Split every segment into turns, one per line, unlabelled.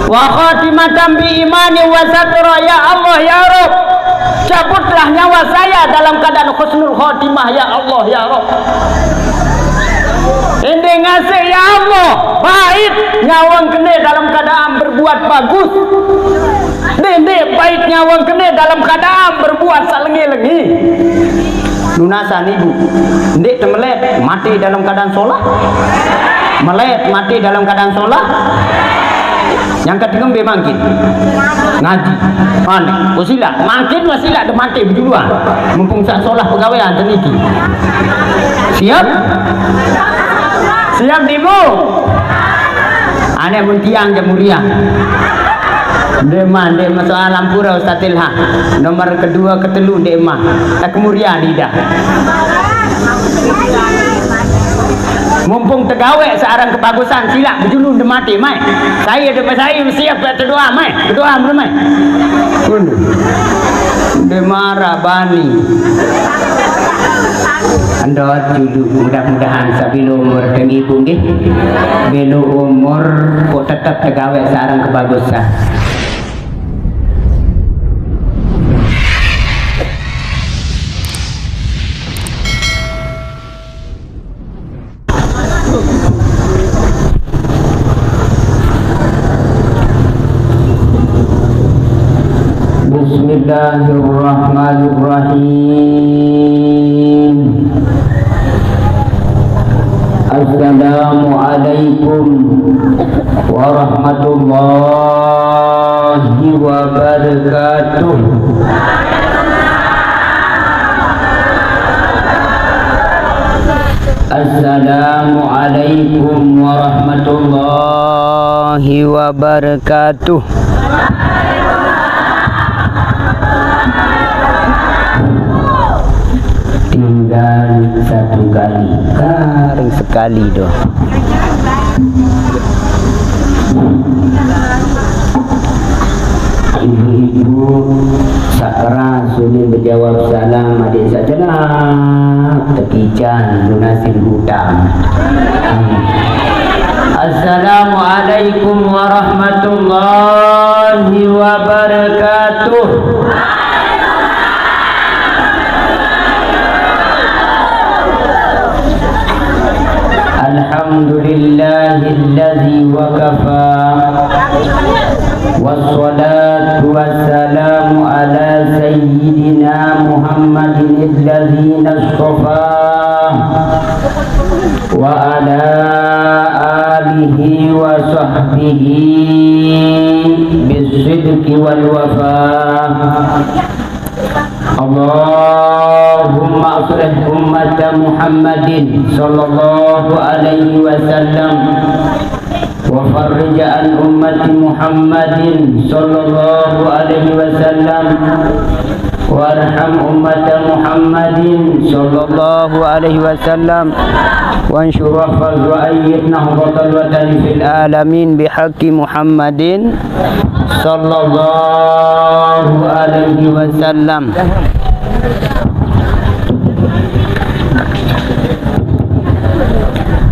wa khatimatan bi imani wa satra. Ya Allah ya Rabb, cabutlah nyawa saya dalam keadaan husnul khatimah ya Allah ya Rabb. Ini ngasih ya Allah baik nyawang kene dalam keadaan berbuat bagus. Dendek baik nyawang kene dalam keadaan berbuat salengi-lengi. Lunasan ibu ndek temelet mati dalam keadaan sholat, melet mati dalam keadaan sholat. Yang ketiga be mangkin ngaji aneh wasila mangkin wasila de mati berduluan mumpung sak sholat pegawaian teniki. Siap siap ibu aneh mun tiang jamuria Deman dek soal Lampura Ustaz Ilham nomor kedua ketelu dek mah kemuria lidah mumpung tegawe searang kebagusan silap berjulun demati mai saya siap berdoa mai berdoa belum mai demara bani andot dulu mudah-mudahan sabilo umur dan ibu nggih belo umur kok tetap tegawe searang kebagusan. Bismillahirrahmanirrahim. Assalamualaikum warahmatullahi wabarakatuh. Assalamualaikum warahmatullahi wabarakatuh. Tinggal satu kali, garing sekali doh. Ibu-ibu sakra suni berjawab salam adik sajalah tekijan lunasin hutang. Assalamualaikum warahmatullahi wabarakatuh. Alhamdulillahilladzi wakafa wassalatu wassalamu ala sayyidina Muhammadin alladzi nastafa wa ala alihi wa sahbihi bisidqi wal wafa. Allahumma aslih ummat Muhammadin sallallahu alaihi wasallam wa farrij an ummati Muhammadin sallallahu alaihi wasallam warham ummat Muhammadin sallallahu alaihi wasallam وانشر واحفظ وأيد نهضة الوطن في العالمين بحق محمد صلى الله عليه وسلم.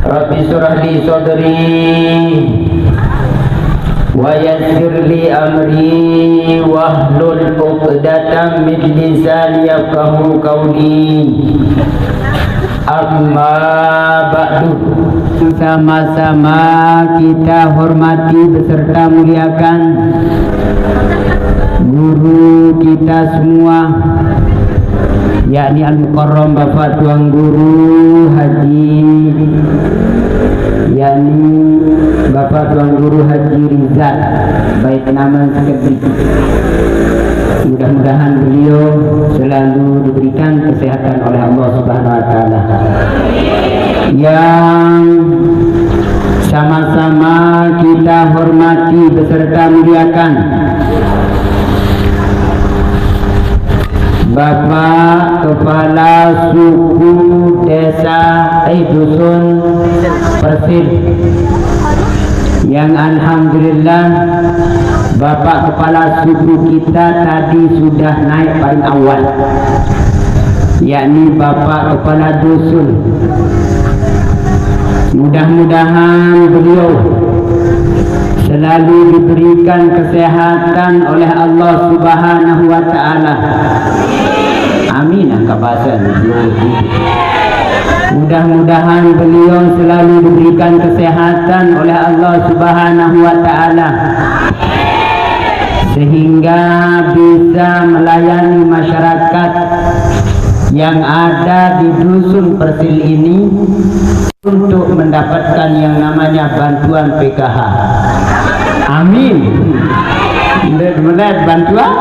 Rabbi surah li sadri wa yassir li amri wahlul 'uqdatam min lisani yafqahu qawli. Amma ba'du, sama-sama kita hormati beserta muliakan guru kita semua, yakni Al-Mukarram Bapak Tuan Guru Haji, yakni Bapak Tuan Guru Haji Rizal, baik nama seketik. Mudah-mudahan beliau selalu diberikan kesehatan oleh Allah Subhanahu wa taala. Yang sama-sama kita hormati beserta muliakan Bapak Kepala Suku Desa Dusun Persid, yang alhamdulillah Bapak Kepala Suku kita tadi sudah naik paling awal, yakni Bapak Kepala Dusun. Mudah-mudahan beliau
selalu diberikan kesehatan oleh Allah Subhanahu wa taala. Amin. Angka bahasa. Mudah-mudahan beliau selalu diberikan kesehatan oleh Allah Subhanahu wa taala sehingga bisa melayani masyarakat yang ada di dusun Persil ini untuk mendapatkan yang namanya bantuan PKH. Amin. Melihat bantuan?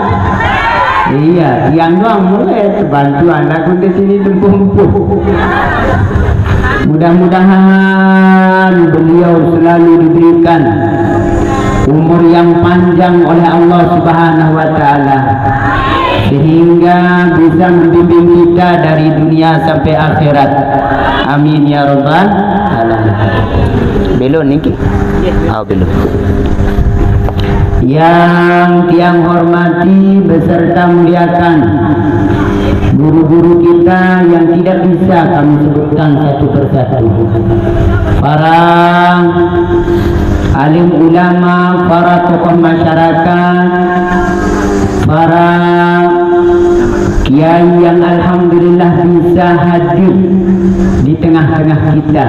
Iya, yang doang mulai bantuan aku di sini terkumpul. Mudah-mudahan beliau selalu diberikan umur yang panjang oleh Allah Subhanahu wa taala sehingga bisa membimbing kita dari dunia sampai akhirat. Amin ya rabbal alamin. Belum niki? Oh, belum. Yang tiang hormati beserta muliakan guru-guru kita yang tidak bisa kami sebutkan satu persatu, para alim ulama, para tokoh masyarakat, para kiai yang alhamdulillah bisa hadir di tengah-tengah kita.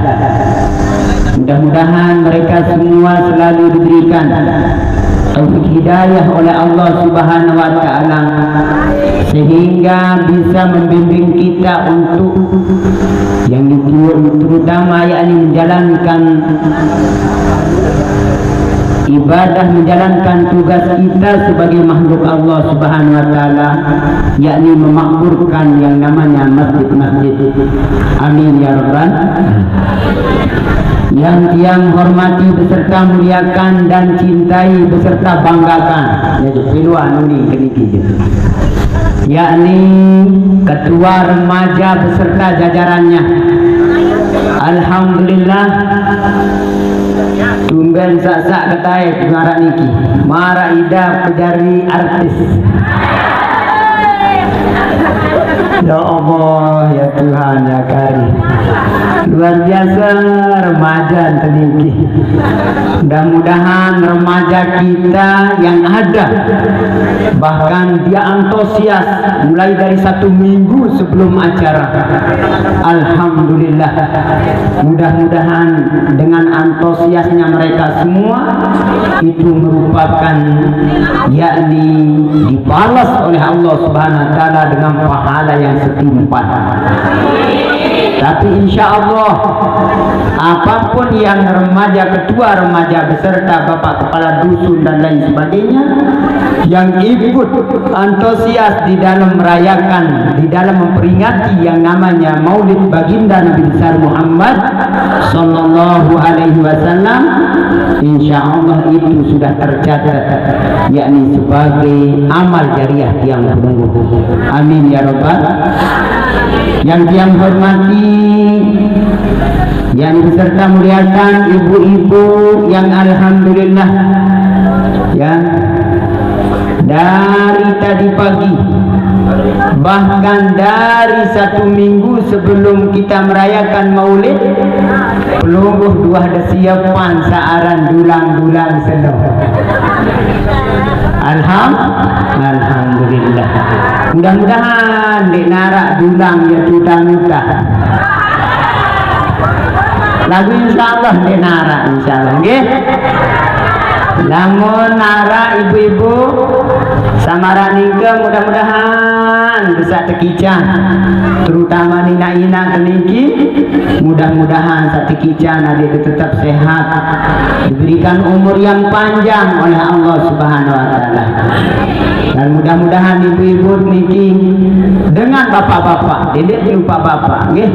Mudah-mudahan mereka semua selalu diberikan taufik hidayah oleh Allah Subhanahu wa taala sehingga bisa membimbing kita untuk yang terutama yakni menjalankan ibadah, menjalankan tugas kita sebagai makhluk Allah Subhanahu wa taala, yakni memakmurkan yang namanya masjid-masjid. Amin ya rabbal. Yang tiang hormati beserta muliakan dan cintai beserta banggakan, yakni ketua remaja beserta jajarannya. Alhamdulillah tumben sak-sak ketai marah niki, marah ida pejari artis. Ya Allah, ya Tuhan, ya Karim. Luar biasa remaja teniki. Mudah-mudahan remaja kita yang ada, bahkan dia antusias mulai dari 1 minggu sebelum acara. Alhamdulillah. Mudah-mudahan dengan antusiasnya mereka semua itu merupakan yakni dibalas oleh Allah Subhanahu wa taala dengan pahala yang setimpal. Tapi insya Allah apapun yang remaja, ketua remaja beserta bapak kepala dusun dan lain sebagainya yang ikut antusias di dalam merayakan, di dalam memperingati yang namanya Maulid Baginda Nabi besar Muhammad sallallahu alaihi wasallam, insya Allah itu sudah tercatat yakni sebagai amal jariah yang menunggu. Amin ya rabbal. Yang tiang hormati, yang beserta muliakan ibu-ibu yang alhamdulillah ya dari tadi pagi, bahkan dari 1 minggu sebelum kita merayakan Maulid, pelungguh dua desiapan saaran dulang-dulang senang. Alhamdulillah. Mudah-mudahan dek narak dulang ya tuta-muta. Lagu insyaallah dek narak insyaallah nggih. Namun narak ibu-ibu samaran nike mudah-mudahan bisa tekican, terutama nina-ina keniki, mudah-mudahan satekican adik tetap sehat, diberikan umur yang panjang oleh Allah Subhanahu wa taala. Dan mudah-mudahan ibu-ibu niki dengan bapak-bapak, dedek lupa bapak, nggih.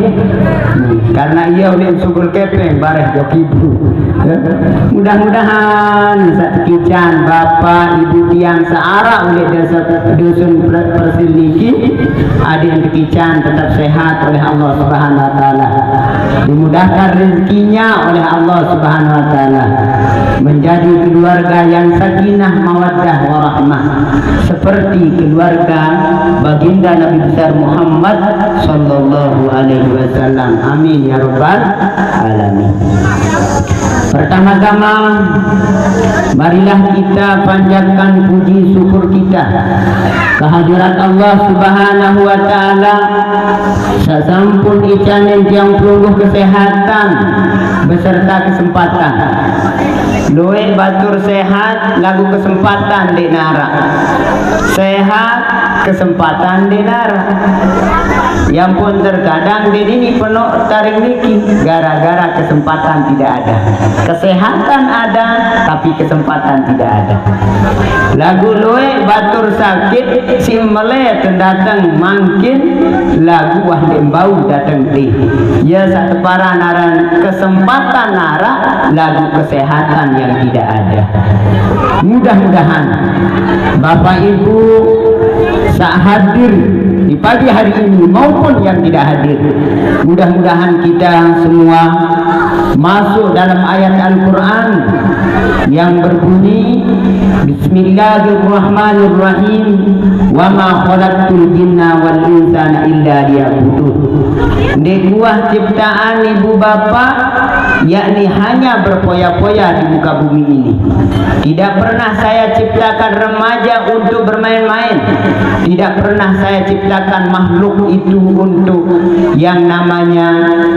Karena ia oleh sugul kepeng bareh jok ibu. Mudah-mudahan sakican bapa ibu tiang searah oleh dusun Persiliki, adik sakican tetap sehat oleh Allah Subhanahu wa taala, dimudahkan rezekinya oleh Allah Subhanahu wa taala, menjadi keluarga yang sakinah mawaddah warahmah seperti keluarga baginda Nabi besar Muhammad sallallahu alaihi wasallam. Amin ya rabbal alamin. Pertama-tama marilah kita panjatkan puji syukur kita kehadirat Allah Subhanahu wa taala sasampun icanen yang pelungguh kesehatan beserta kesempatan. Loe batur sehat lagu kesempatan di nara. Sehat kesempatan di nara. Yang pun terkadang di ini penuh tarik niki gara-gara kesempatan tidak ada. Kesehatan ada tapi kesempatan tidak ada. Lagu loe batur sakit si mele datang mangkin lagu wah bau datang di. Ya satu para naran kesempatan nara lagu kesehatan yang tidak ada. Mudah-mudahan Bapak Ibu saat hadir di pagi hari ini maupun yang tidak hadir, mudah-mudahan kita semua masuk dalam ayat Al-Quran yang berbunyi Bismillahirrahmanirrahim, wa ma khalaqtul jinna wal insana illa liya'budun. Di buah ciptaan ibu bapa yakni hanya berpoya-poya di muka bumi ini. Tidak pernah saya ciptakan remaja untuk bermain-main. Tidak pernah saya ciptakan makhluk itu untuk yang namanya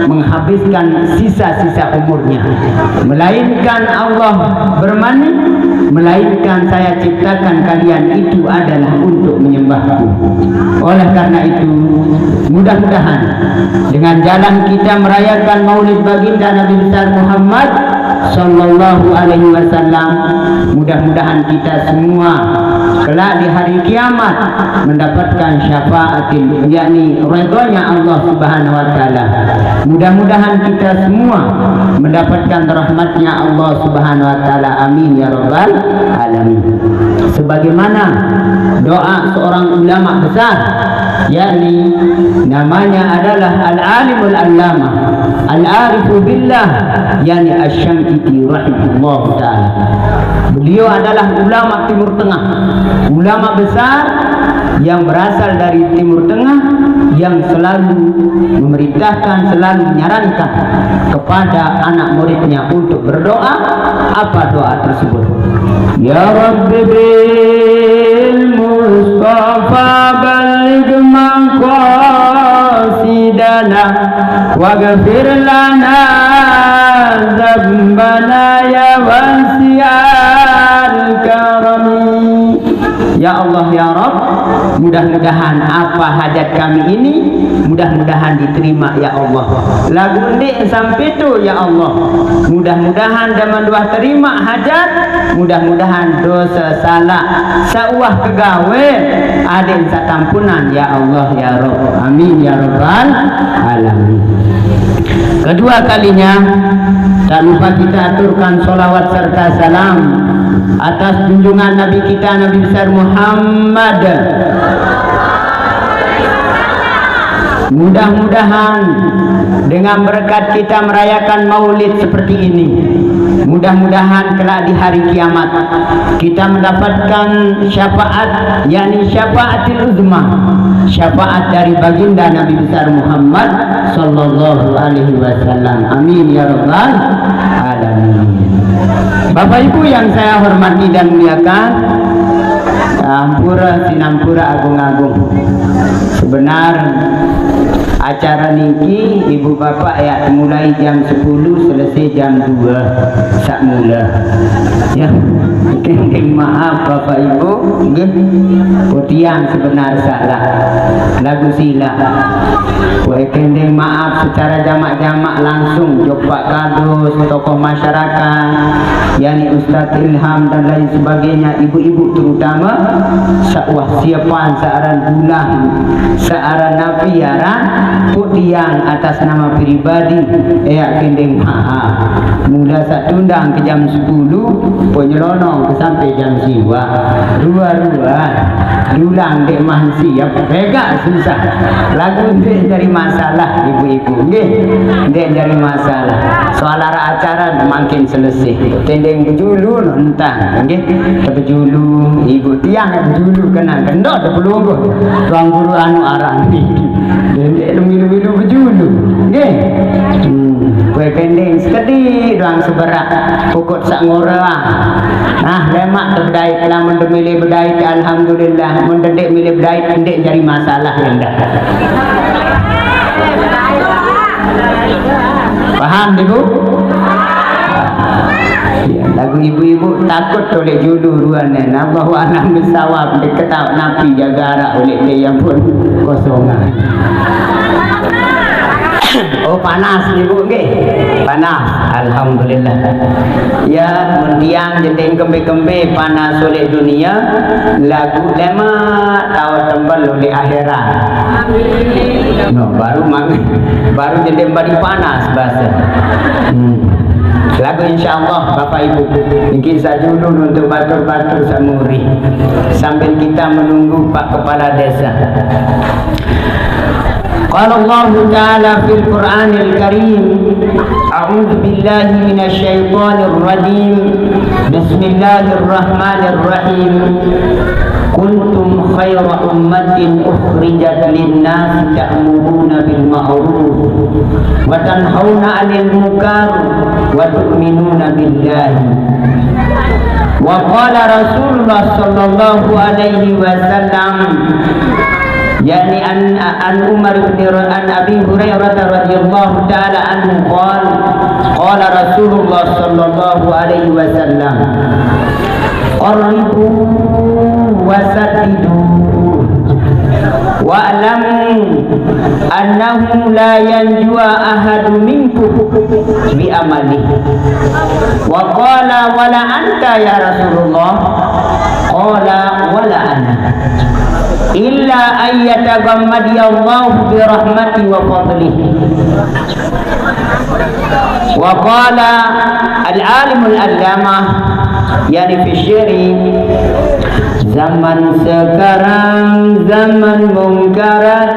menghabiskan sisa-sisa umurnya. Melainkan Allah bermani, melainkan saya ciptakan kalian itu adalah untuk menyembahku. Oleh karena itu, mudah-mudahan dengan jalan kita merayakan Maulid baginda Nabi besar Muhammad sallallahu alaihi wasallam, mudah-mudahan kita semua kelak di hari kiamat mendapatkan syafaatin yakni ridhonya Allah Subhanahu wa taala. Mudah-mudahan kita semua mendapatkan rahmatnya Allah Subhanahu wa taala. Amin ya rabbal alamin. Sebagaimana doa seorang ulama besar yakni namanya adalah al-alimul allamah al-arifu billah yakni asy-Syamkiti rahimahullah taala. Beliau adalah ulama Timur Tengah, ulama besar yang berasal dari Timur Tengah, yang selalu memerintahkan, selalu menyarankan kepada anak muridnya untuk berdoa. Apa doa tersebut? Ya Rabbi bil Mustafa baligh maqasidana waghfir lana dzambana ya wasi'al karami. Ya Allah ya Rabb, mudah-mudahan apa hajat kami ini mudah-mudahan diterima ya Allah. Lagu ini sampai itu ya Allah. Mudah-mudahan dalam doa terima hajat, mudah-mudahan dosa salah sauah kegawe aden satampunan ya Allah ya Rabb. Amin ya rabbal alamin. Kedua kalinya tak lupa kita aturkan solawat serta salam atas junjungan Nabi kita Nabi besar Muhammad. Mudah-mudahan dengan berkat kita merayakan Maulid seperti ini, mudah-mudahan kelak di hari kiamat kita mendapatkan syafaat yakni syafaatul uzma, syafaat dari baginda Nabi besar Muhammad sallallahu alaihi wasallam. Amin ya rabbal alamin. Bapak Ibu yang saya hormati dan muliakan, Ampura Sinampura Agung-agung. Sebenar acara niki ibu bapak ya mulai jam 10 selesai jam 2 sak mula. Ya, kenging maaf bapak ibu, nggih. Putian sebenar salah. Lagu sila. Wae kendeng maaf secara jamak-jamak langsung Pak Kadus, tokoh masyarakat, yakni Ustadz Ilham dan lain sebagainya, ibu-ibu terutama, sakwah siapan searan bulan, searan nafiaran putiang atas nama pribadi kendeng mula sak tundang ke jam 10 penyelonong ke sampai jam siwa ruan dulang dek mah siap pegak susah lagu dek cari masalah ibu-ibu nggih dek cari masalah soal arah acara makin selesai tendeng bejulu entah nggih bejulu ibu tiang bejulu kena kendok de pelungguh tuang guru anu arah ni dek milu-milu bejulu nggih kue kendeng sekedi doang seberak pokok sak ngora nah lemak terdait lah mendemili berdait alhamdulillah mendedek milih berdait ndek cari masalah hendak paham ibu ya, lagu ibu-ibu takut oleh julu ruannya nah bahwa anak bersawab deketak napi jaga arak oleh dia pun kosongan. Oh panas ibu nggih panas alhamdulillah ya mendiang jendeng kembe-kembe panas oleh dunia lagu lemak tahu tembel oleh akhirat no baru jendeng badi panas bahasa lagu insyaallah Bapak Ibu mungkin saja dulu untuk batur-batur samuri sambil kita menunggu Pak Kepala Desa. Qala Allah Ta'ala fil Qur'anil Karim A'udzu billahi minasy syaithanir rajim Bismillahirrahmanirrahim Kuntum khayra ummatin ukhrijat lin-nas ta'muruna bil ma'ruf wa tanhauna 'anil munkar wa tu'minuna billahi wa qala Rasulullah sallallahu alaihi wasallam يعني عن عمر بن عن أبي هريرة رضي الله تعالى عنه قال رسول الله صلى الله عليه وسلم قربوا وسددوا واعلموا أنه لا ينجو أحد منكم بعمله وقال ولا أنت يا رسول الله قال ولا أنا إلا أن يتغمدي الله برحمته وفضله وقال العالم العلامة يعني في الشعر zaman sekarang zaman mungkarat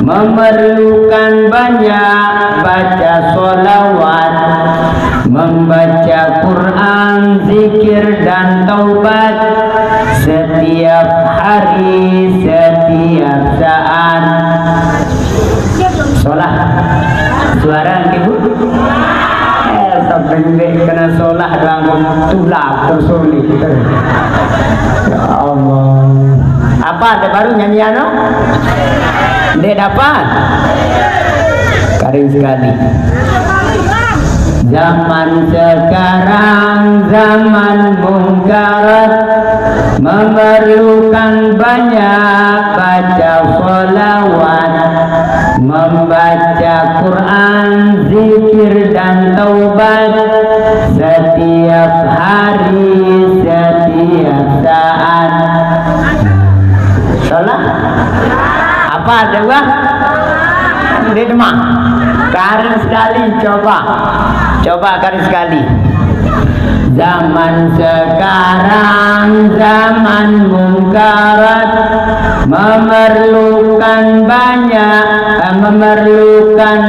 memerlukan banyak baca sholawat membaca Quran zikir dan taubat setiap hari setiap saat sholat suara ibu sampai kena sholat dalam tulak tersulit ya Allah apa ada baru nyanyian no? Dia dapat kering sekali zaman sekarang zaman mungkarat memerlukan banyak baca sholawat membaca Quran zikir dan taubat setiap hari setiap saat sholat apa ada bang? Dia demam kering sekali coba kering sekali zaman sekarang zaman mungkarat memerlukan banyak memerlukan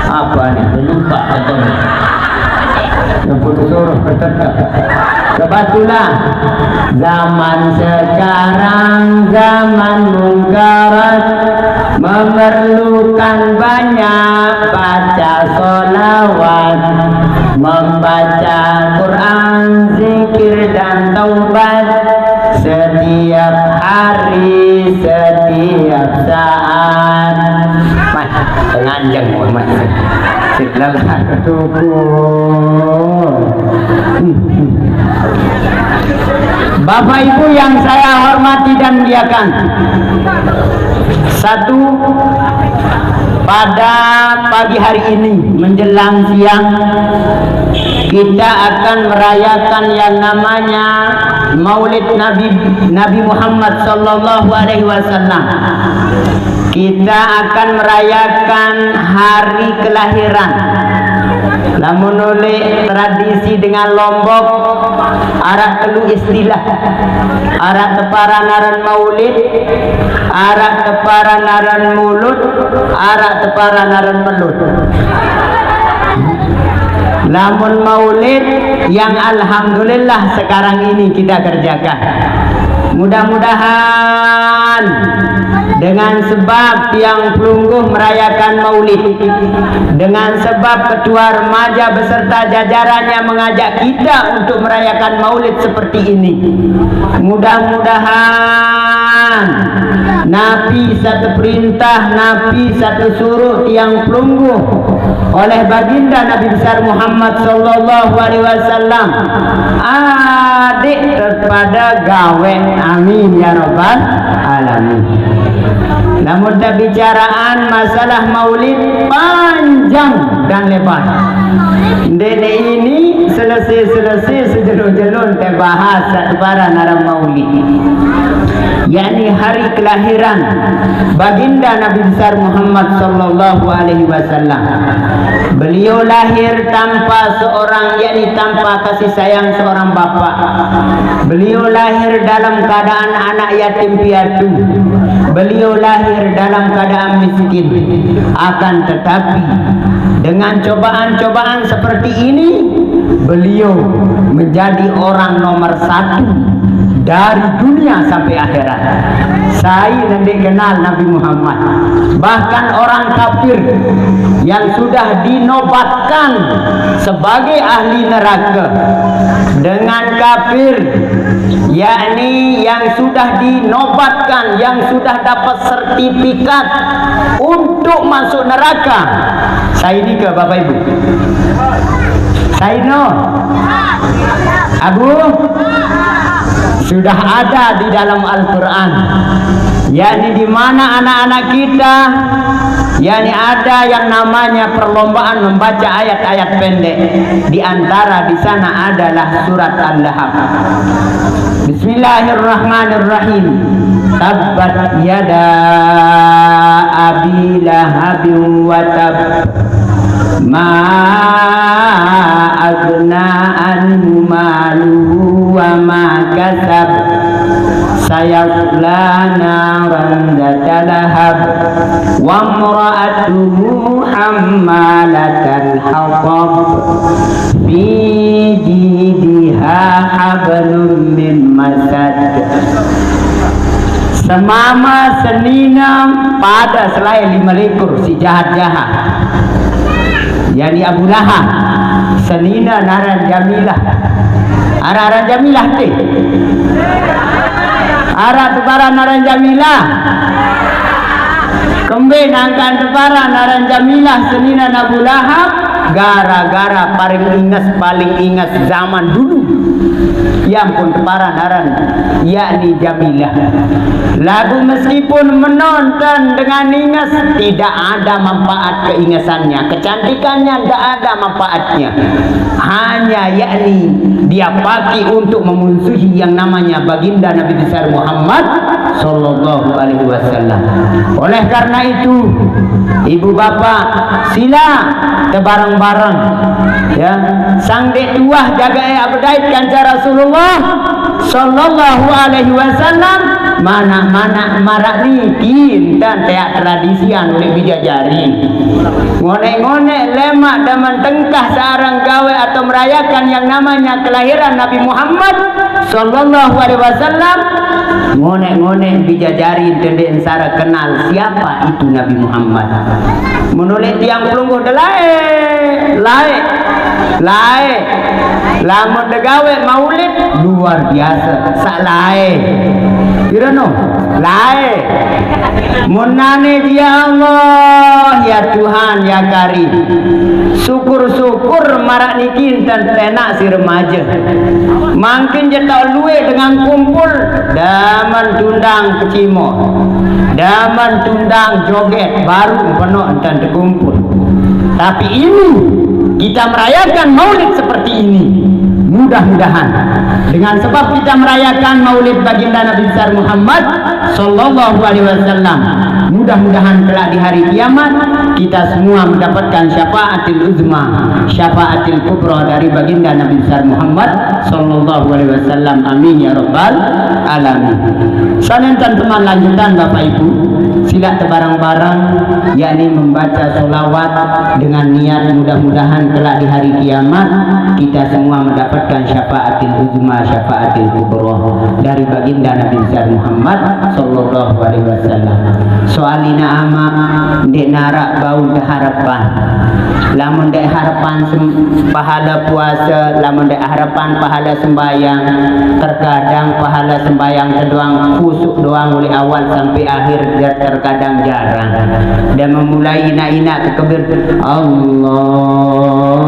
apa nih lupa atau yang putus suruh kebetulan zaman sekarang zaman mungkarat memerlukan banyak baca sholawat membaca Quran zikir dan taubat setiap hari setiap saat mas penganjang mas silalah Bapak Ibu yang saya hormati dan muliakan, satu, pada pagi hari ini menjelang siang kita akan merayakan yang namanya Maulid Nabi Muhammad sallallahu alaihi wasallam. Kita akan merayakan hari kelahiran. Lamun oleh tradisi dengan Lombok, arak telu istilah. Arak teparanaran Maulid, arak teparanaran mulut, arak teparanaran melut. Lamun Maulid yang alhamdulillah sekarang ini kita kerjakan. Mudah-mudahan dengan sebab yang pelungguh merayakan Maulid, dengan sebab ketua remaja beserta jajarannya mengajak kita untuk merayakan Maulid seperti ini, mudah-mudahan Nabi satu perintah, Nabi satu suruh tiang pelungguh oleh baginda Nabi besar Muhammad sallallahu alaihi wasallam, adik kepada gawe. Amin ya rabbal alamin. Namun bicaraan masalah Maulid panjang dan lebar. Dene ini selesai sejelun-jelun terbahas sebaran arah Maulid, yakni hari kelahiran baginda Nabi besar Muhammad sallallahu alaihi wasallam. Beliau lahir tanpa seorang, yakni tanpa kasih sayang seorang bapak. Beliau lahir dalam keadaan anak yatim piatu. Beliau lahir dalam keadaan miskin. Akan tetapi dengan cobaan-cobaan seperti ini, beliau menjadi orang nomor 1 dari dunia sampai akhirat. Saya nanti kenal Nabi Muhammad. Bahkan orang kafir yang sudah dinobatkan sebagai ahli neraka, dengan kafir yakni yang sudah dinobatkan, yang sudah dapat sertifikat untuk masuk neraka. Saya ini ke Bapak Ibu. Saya no Abu sudah ada di dalam Al-Quran, yakni di mana anak-anak kita, yakni ada yang namanya perlombaan membaca ayat-ayat pendek. Di antara di sana adalah surat Al-Lahab. Bismillahirrahmanirrahim. Tabbat yada abi lahabin wa tab, ma agna anhu maluhu wa ma kasab, sayasla naran dzata lahab, wa imra'atuhu hammalatal hatab, fi jidha hablum min masad. Semama senina pada selain 5 ekor si jahat-jahat, yakni Abu Lahab, senina naran Jamilah. Ara Jamilah teh. Ara tebara naran Jamilah. Kembe nangkan tebara naran Jamilah senina Abu Lahab, gara-gara paling ingat zaman dulu. Yang pun tebara naran yakni Jamilah. Lagu meskipun menonton dengan ingat, tidak ada manfaat keingasannya, kecantikannya tidak ada manfaatnya, hanya yakni dia pakai untuk memusuhi yang namanya baginda Nabi besar Muhammad sallallahu alaihi wasallam. Oleh karena itu, ibu bapak sila tebarang-barang ya, sang dek tuah jaga abdait kanca Rasulullah sallallahu alaihi wasallam. Mana-mana marak nikin dan teak tradisian oleh bijajari. Ngone-ngone lemak daman tengkah searang gawe atau merayakan yang namanya kelahiran Nabi Muhammad sallallahu alaihi wasallam. Ngone-ngone bijajari denden sara kenal siapa itu Nabi Muhammad. Menulis tiang pelungguh lae. Lamun degawe Maulid luar biasa sak lae. Kirano lae munane dia Allah ya Tuhan ya Karim, syukur-syukur marak nikin dan tenak si remaja makin jetak luwe dengan kumpul daman tundang kecimo, daman tundang joget baru penuh dan terkumpul. Tapi ini kita merayakan maulid seperti ini. Mudah-mudahan dengan sebab kita merayakan maulid baginda Nabi besar Muhammad sallallahu alaihi wasallam, mudah-mudahan kelak di hari kiamat kita semua mendapatkan syafaatil uzma, syafaatil kubra dari baginda Nabi besar Muhammad sallallahu alaihi wasallam. Amin ya rabbal alamin. Sekalian teman lanjutan Bapak Ibu, sila barang-barang yakni membaca solawat dengan niat mudah-mudahan kelak di hari kiamat kita semua mendapatkan syafaatil uzma, syafaatil kubra dari baginda Nabi besar Muhammad sallallahu alaihi wasallam. Soalina ama dek narak bau harapan, lamun dek harapan pahala puasa, lamun dek harapan pahala sembayang, terkadang pahala sembayang terdoang khusuk doang mulai awal sampai akhir, terkadang jarang, dan memulai ina-ina kekebir Allahu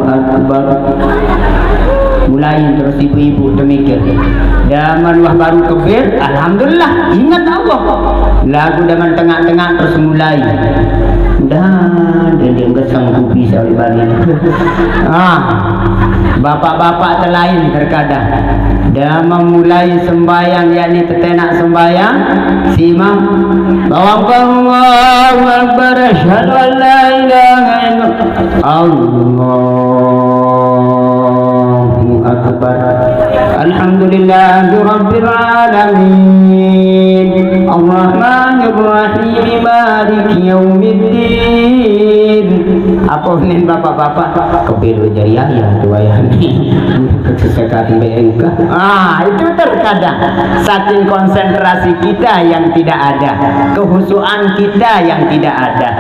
Akbar, mulai terus ibu-ibu termikir daman wah baru kebir, alhamdulillah ingat Allah, lagu daman tengah-tengah terus mulai dan dia enggak sanggup bisa balik. Bapak-bapak terlain terkadang dah memulai sembahyang yakni tetenak sembahyang si imam Allahu Akbar asyhadu an la ilaha illallah Allahu Akbar alhamdulillahi rabbil alamin arrahmanir rahim maliki yaumiddin. Apa nih bapak-bapak kebiru jariah ya tua ya kesesakan BNK. Itu terkadang saking konsentrasi kita yang tidak ada, kehusuan kita yang tidak ada.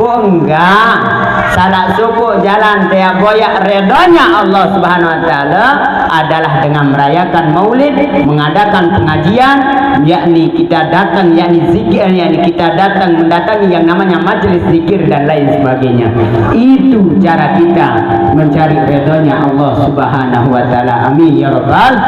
Oh enggak, salat subuh jalan tiap goyak redanya Allah Subhanahu wa taala adalah dengan merayakan maulid, mengadakan pengajian, yakni kita datang, yakni zikir, yakni kita datang mendatangi yang namanya majelis zikir dan lain sebagainya. Itu cara kita mencari redanya Allah Subhanahu wa taala. Amin ya rabbal.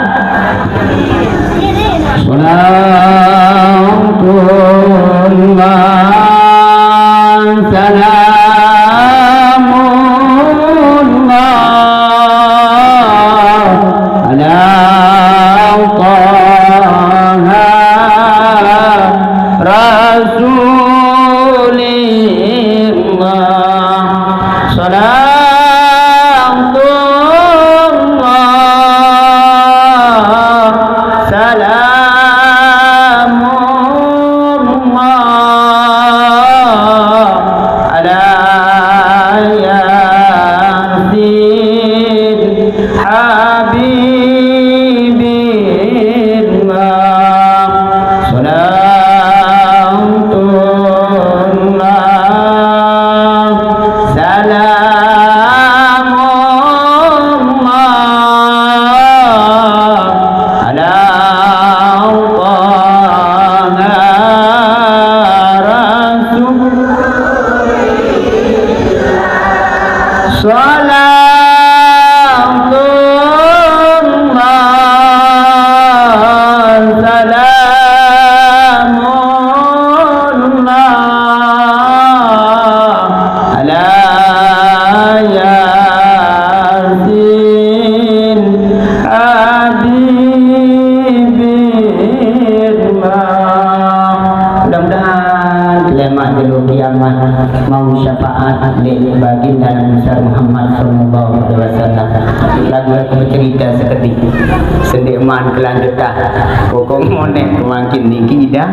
Mau syafaat dari baginda Nabi besar Muhammad sallallahu alaihi wasallam. Lagu bercerita seketik sendeman kelanjutan pokok monek makin niki dah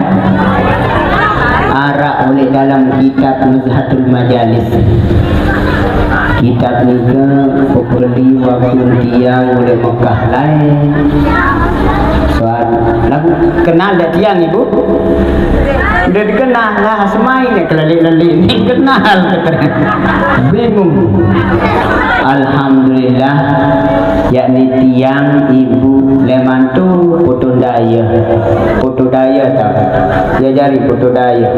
arak oleh dalam kitab Nuzhatul Majalis. Kitab ni ke beli waktu dia oleh Mekah lain. Soal lagu kenal dah tiang ibu? Udah dikenal lah semainnya kelalik-lalik ini kenal bingung. Alhamdulillah yakni tiang ibu lemantu putu daya tak dia jari putu daya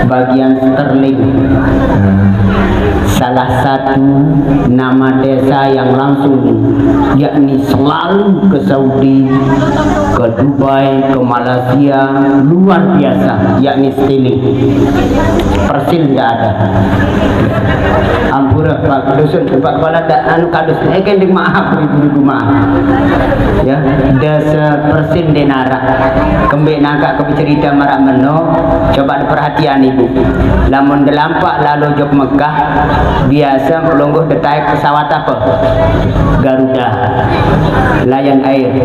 bagian Sterling, salah satu nama desa yang langsung yakni selalu ke Saudi, ke Dubai, ke Malaysia, luar biasa yakni stealing. Persil tidak ada. Ampura Pak Dusun, Pak Kepala anu kadus kan di maaf ibu maaf. Ya, desa persin denara. Kembali nangka ke cerita marak meno, coba perhatian ibu. Lamun delampak lalu jog Mekah, biasa pelungguh detai pesawat apa? Garuda, Lion Air.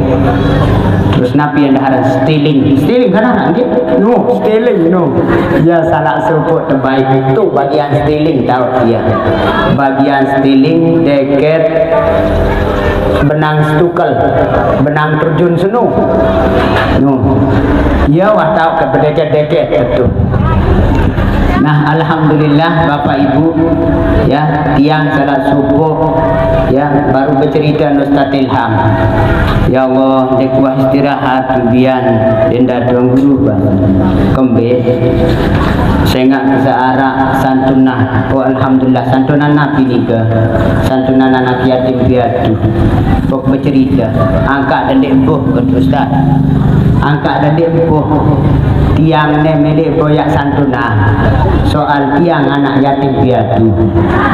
Terus napi yang daharan stealing kan anak no stealing no ya salah sebut terbaik itu bagian stealing tahu dia bagian stealing deket benang stukel benang terjun seno no ya wah tahu ke berdeket-deket itu. Nah, alhamdulillah Bapak Ibu ya tiang salat subuh ya baru bercerita Ustaz Ilham. Ya Allah, dekuah istirahat bian denda dong guru kembe. Saya enggak bisa arah santunah. Oh alhamdulillah santunan Nabi nika. Santunan anak yatim piatu. Pok bercerita angka dan dembuh ke Ustaz. Angka dan dembuh tiang ne milik boyak santuna soal tiang anak yatim piatu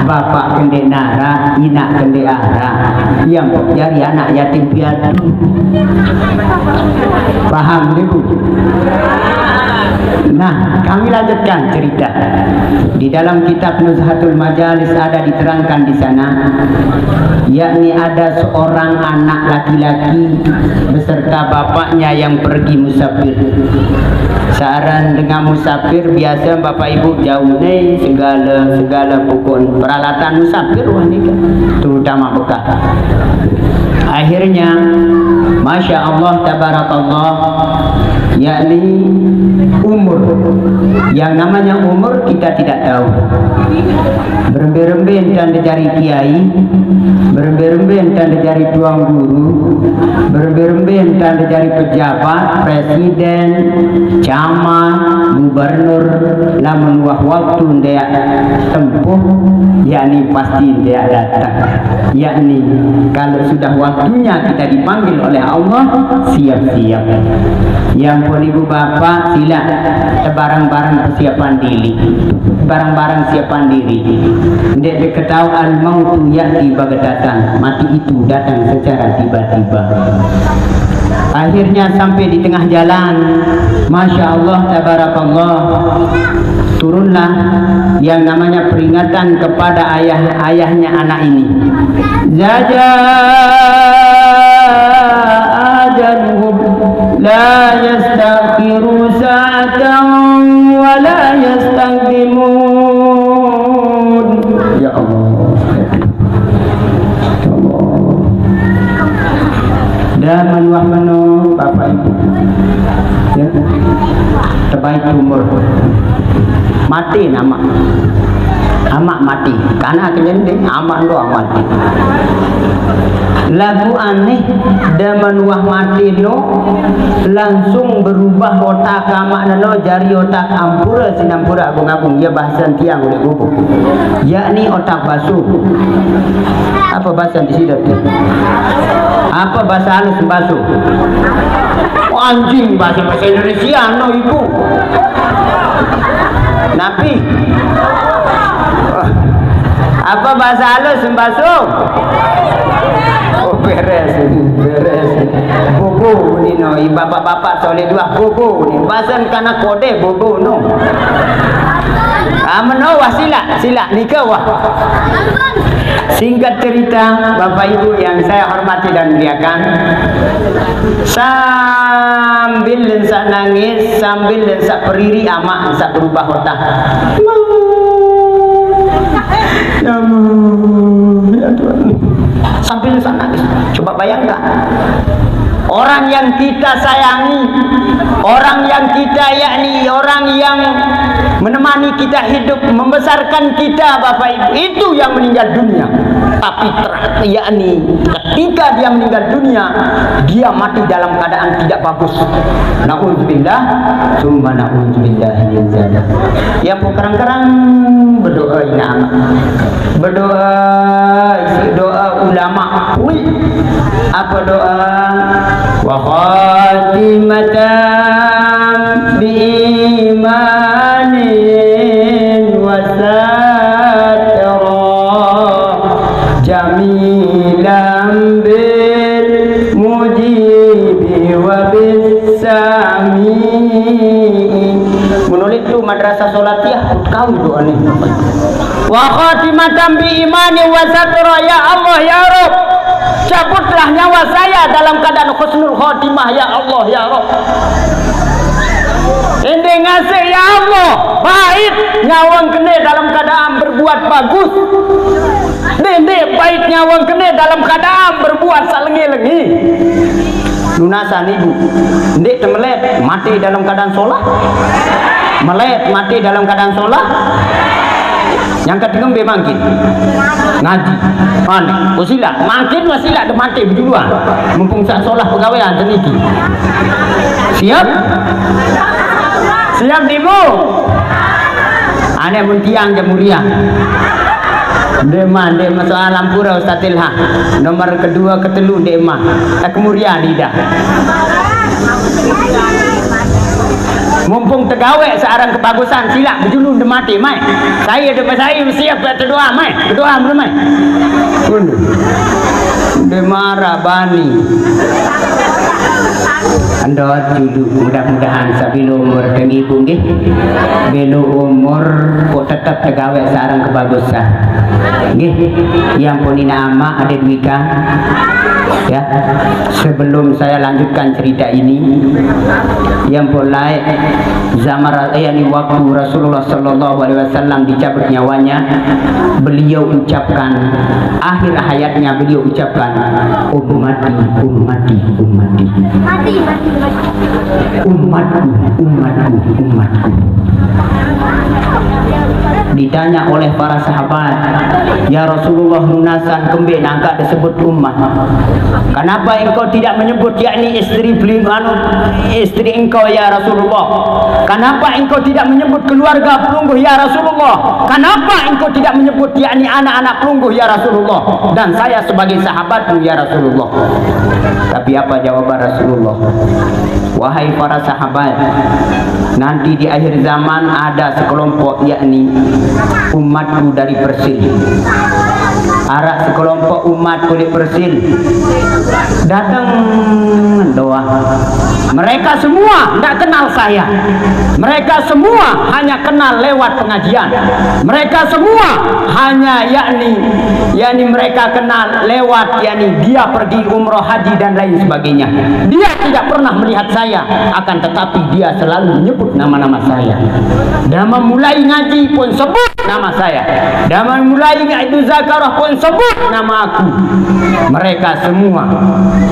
bapak kende nara inak kende ara yang jari anak yatim piatu paham ibu. Nah, kami lanjutkan cerita. Di dalam kitab Nuzhatul Majalis ada diterangkan di sana, yakni ada seorang anak laki-laki beserta bapaknya yang pergi musafir. Saran dengan musafir biasa bapak ibu jauh nih segala pokok peralatan musafir wanita, terutama bekal. Akhirnya, masya Allah tabarakallah, yakni umur yang namanya umur kita tidak tahu. Berembe-rembe dan dicari kiai, berembe-rembe dan dicari tuang guru, berembe-rembe dan dicari pejabat, presiden, camat, gubernur. Lamun waktu dia tempuh, yakni pasti dia datang. Yakni kalau sudah waktunya kita dipanggil oleh Allah, siap-siap. Yang pun ibu bapak sila barang-barang persiapan diri, barang-barang siapan diri. Ndek diketahui al-mautu ya'ti bagdatan, mati itu datang secara tiba-tiba. Akhirnya sampai di tengah jalan, masya Allah tabarakallah, turunlah yang namanya peringatan kepada ayahnya anak ini. Zaja ajaluhum la yastakhiru sa'atan wa la yastaqdimun. Ya Allah, dan manuah menu bapak ibu ya, terbaik umur mati nama amak mati karena kenyending amak doang mati. Lagu aneh dan wah mati no langsung berubah otak amak no jari otak ampura sinampura agung-agung ya bahasa tiang oleh gubuk yakni otak basuh. Apa bahasa di sini? Apa bahasa halus basuh? Anjing bahasa Indonesia no ibu Nabi. Apa bahasa halus basuh? Oh beres bobo ni no bapak-bapak soleh dua bobo ni bahasan kana kode bobo no amno sila nikah wah. Singkat cerita bapak ibu yang saya hormati dan muliakan, sambil lensa nangis sambil lensa periri amak lensa berubah otak ya Tuhan sambil lensa nangis. Coba bayangkan orang yang kita sayangi, orang yang kita yakni orang yang menemani kita hidup, membesarkan kita bapak ibu, itu yang meninggal dunia. Tapi yakni ketika dia meninggal dunia, dia mati dalam keadaan tidak bagus. Na'udzubillah, summa na'udzubillah min zalik. Yang kerang-kerang berdoa inama, doa ulama. Apa doa? Wa khatimatan bi iman Latiyah kau doa nih. Wa khatimatan bi imani wa satra ya Allah ya Rabb. Cabutlah nyawa saya dalam keadaan husnul khotimah ya Allah ya Rabb. Ini ngasih ya Allah, baik nyawang kene dalam keadaan berbuat bagus. Dende baik nyawang kene dalam keadaan berbuat salengi-lengi. Lunasan ibu, ndek temelet mati dalam keadaan sholat, melet mati dalam keadaan sholat. Yang ketiga bemakin ngaji, aneh, wasilah, makin wasilah de mati berduluan. Mumpung sak sholat pegawaian teniki. Siap? Siap ibu? Aneh muntiang jamuriah. Dema soal Lampura Ustaz Ilham. Nomor kedua ketelu dema. Kemudian lidah. Mumpung tegawe searang kebagusan silap berjulun demati mai. Saya depan saya siap berdoa mai. Berdoa belum mai. Demara bani. Ando dulu mudah-mudahan sabilo umur dan ibu nggih. Belo umur kok tetap tegawe searang kebagusan. Nggih, yang ponina ama ada demikian. Ya, sebelum saya lanjutkan cerita ini, yang mulai zaman waktu Rasulullah Sallallahu Alaihi Wasallam dicabut nyawanya, beliau ucapkan akhir hayatnya beliau ucapkan ummati ummati ummati umatku umatku umatku. Ditanya oleh para sahabat, ya Rasulullah lunasan kembe nangka disebut umat. Kenapa engkau tidak menyebut yakni istri istri engkau ya Rasulullah? Kenapa engkau tidak menyebut keluarga pelungguh ya Rasulullah? Kenapa engkau tidak menyebut yakni anak-anak pelungguh ya Rasulullah? Dan saya sebagai sahabatmu ya Rasulullah. Tapi apa jawaban Rasulullah? Wahai para sahabat, nanti di akhir zaman ada sekelompok yakni umatku dari Persil. Arak sekelompok umat kulit Persil datang doa. Mereka semua tidak kenal saya. Mereka semua hanya kenal lewat pengajian. Mereka semua hanya yakni mereka kenal lewat yakni dia pergi umroh haji dan lain sebagainya. Dia tidak pernah melihat saya, akan tetapi dia selalu menyebut nama-nama saya. Dan memulai ngaji pun sebut nama saya. Dan memulai ngaji zakarah pun sebut nama aku. Mereka semua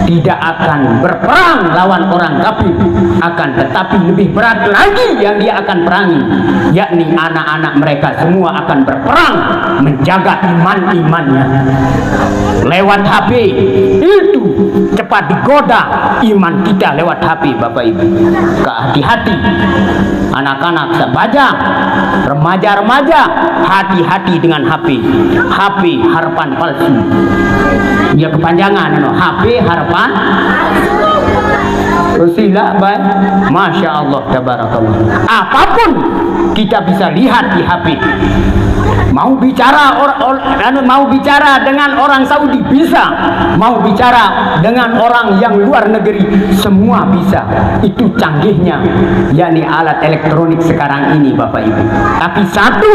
tidak akan berperang lawan orang kafir, akan tetapi lebih berat lagi yang dia akan perangi, yakni anak-anak mereka semua akan berperang menjaga iman-imannya lewat HP. Itu cepat digoda iman kita lewat HP. Bapak Ibu, hati-hati anak-anak sebaja remaja-remaja, hati-hati dengan HP. HP harapan palsu. Ya kepanjangan HP harapan Sila baik, masya Allah, tabarakallah. Apapun kita bisa lihat di HP. Mau bicara mau bicara dengan orang Saudi bisa, mau bicara dengan orang yang luar negeri semua bisa. Itu canggihnya, yakni alat elektronik sekarang ini, Bapak Ibu. Tapi satu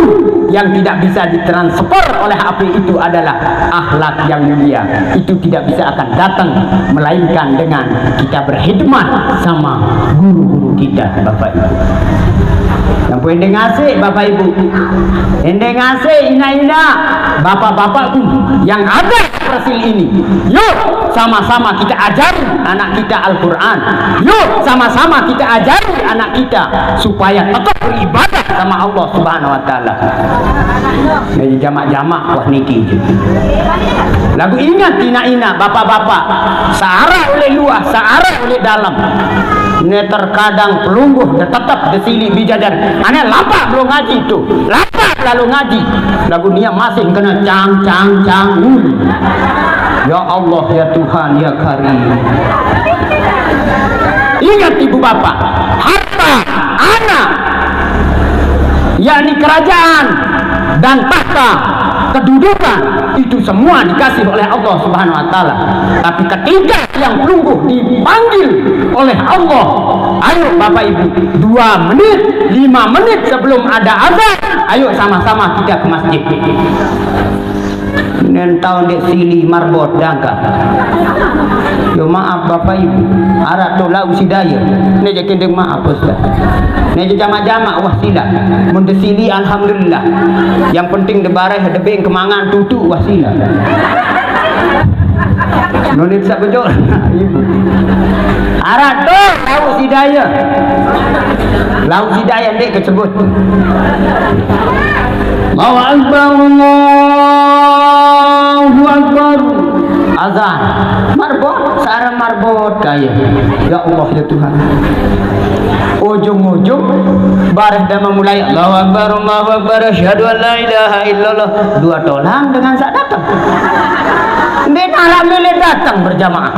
yang tidak bisa ditransfer oleh HP itu adalah akhlak yang mulia. Itu tidak bisa akan datang melainkan dengan kita berkhidmat sama guru-guru kita, Bapak Ibu. Yang pendek ngasih Bapak Ibu, pendek ngasih ina-ina bapak-bapakku yang ada di Persil ini. Yuk sama-sama kita ajari anak kita Al-Quran. Yuk sama-sama kita ajari anak kita supaya tetap beribadah sama Allah Subhanahu Wa Taala. Jadi jamak-jamak wah niki. Lagu ingat ina-ina bapak-bapak, searah oleh luar, searah oleh dalam. Ini terkadang pelungguh tetap desili bijajar. Aneh lapak belum ngaji itu, lapak lalu ngaji. Lagu dia masih kena cang. Ya Allah ya Tuhan ya Karim. Ingat ibu bapak, harta, anak, yakni kerajaan dan tahta kedudukan, itu semua dikasih oleh Allah Subhanahu wa taala. Tapi ketika yang lungguh dipanggil oleh Allah, ayo Bapak Ibu, 2 menit, 5 menit sebelum ada azan, ayo sama-sama kita ke masjid. Nen tahun dek sili marbot dangka. Yo maaf Bapak Ibu, arak to lau sidaya. Ne je kendeng maaf Ustaz. Ne je jama-jama wah sila. Mun de sili alhamdulillah. Yang penting de bareh de beng kemangan tutu wah sila. Nonit sak bejo. Ibu. Arak to lau sidaya. Lau sidaya dek kecebut. Allahu Akbar, Allahu Akbar. Azan marbot, sarang marbot kaya. Ya Allah ya Tuhan. Ujung-ujung bareh dah memulai Allahu Akbar, Allahu Akbar, asyhadu an la ilaha illallah. 2 tolang dengan sak datang. Dia nak milih datang berjamaah.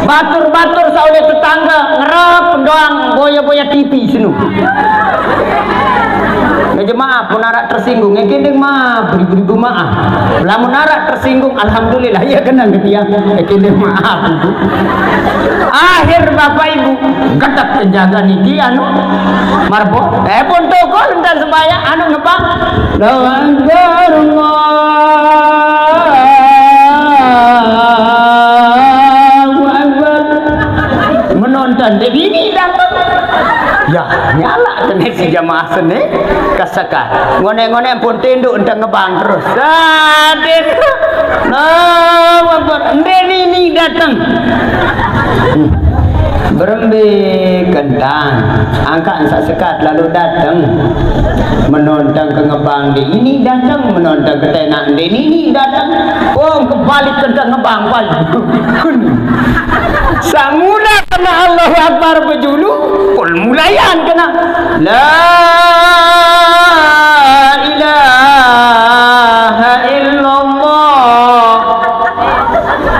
Batur-batur saudara tetangga ngerap doang boya-boya TV sinu. Jemaah pun narak tersinggung, kendeng maaf, beribu-ribu maaf. Lamun narak tersinggung, alhamdulillah, ya kenang ketia, kendeng maaf. Akhir Bapak Ibu, ketak penjaga niki anu marbot, pun toko entar sebaya anu ngebang. Allahu Akbar, Allahu Akbar. Menonton TV ini datang. Ya, nyala tenek si jamaah seni kasaka. Ngone-ngone pun tinduk entah ngebang terus. Sadin. Nah, ini datang. Berembe kentang, angkat sekat lalu datang. Menonton ke ngebang di ini datang, menonton ke tenak di ini datang. Oh, kebalik kentang ngebang balik. Samula kena Allahu Akbar bejulu, pun mulayan kena La ilaha illallah.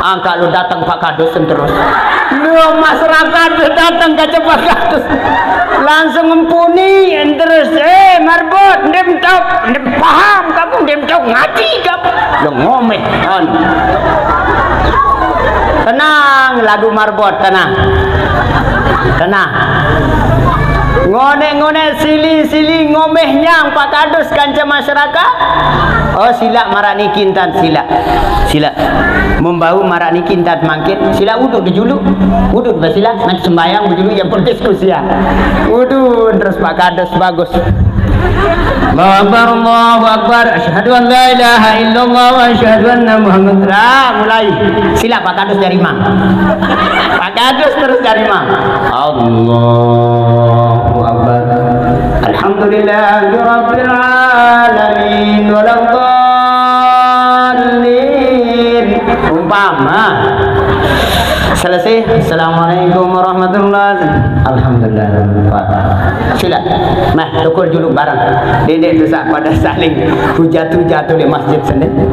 Angkat lu datang Pak Kadus terus. Lu masyarakat datang ke Pak Kadus. Langsung mempuni terus marbot ndem tahu, ndem paham kamu, ndem tahu ngaji kamu. Lu ngomeh on. Tenang lagu marbot, tenang. Tenang. Ngone-ngone sili-sili ngomeh nyang Pak Kadus kanca masyarakat. Oh sila marani kintan sila. Sila membau marani kintan mangkit. Sila uduk dijulu. Uduk sila nak sembayang dijulu yang berdiskusi ya. Uduk terus Pak Kadus bagus. Allahu Akbar, Allahu Akbar, asyhadu an la ilaha illallah wa asyhadu anna Muhammadar. Mulai. Sila Pak Kadus dari mang. Pak Kadus terus dari mang. Allahu Akbar. Alhamdulillahirabbil alamin walad dallin. Umpama selesai. Assalamualaikum warahmatullahi wabarakatuh. Alhamdulillah. Sila. Nah, tukul juluk barang. Dedek tu pada saling hujat-hujat di masjid sendiri.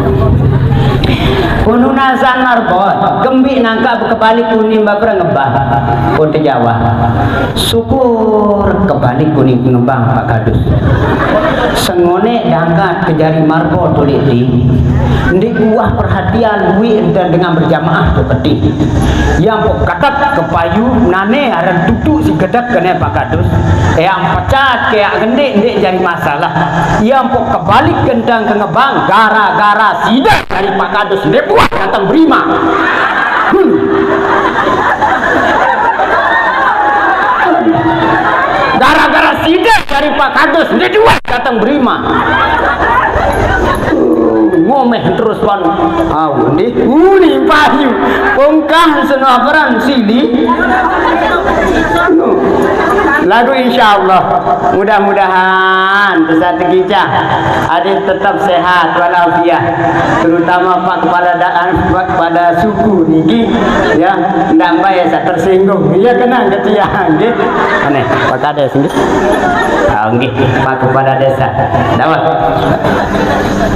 Pununasan marbot, gembi nangka kebalik kuning baper ngebah. Pun Jawa. Syukur kebalik kuning ngebang Pak Kadus. Sengone dangkat ke jari marbot tuliti. Ndi buah perhatian wi dan dengan berjamaah tu penting. Yang pok katak kepayu nane aran tutu si gedak kena Pak Kadus. Yang pecat kayak gende jadi masalah. Yang pok kebalik gendang ke ngebang gara-gara sidak dari Pak Kadus dia buat datang berima. Gara-gara sidak dari Pak Kadus dia dua datang berima. Ngomeh terus pan nih uni payu pongkah senaparan sili lalu insyaallah mudah-mudahan besar tegija adik tetap sehat walafiat terutama Pak kepada suku niki ya ndak bae saya tersinggung iya kena ketian nggih aneh Pak Kades nggih nggih Pak kepala desa dawat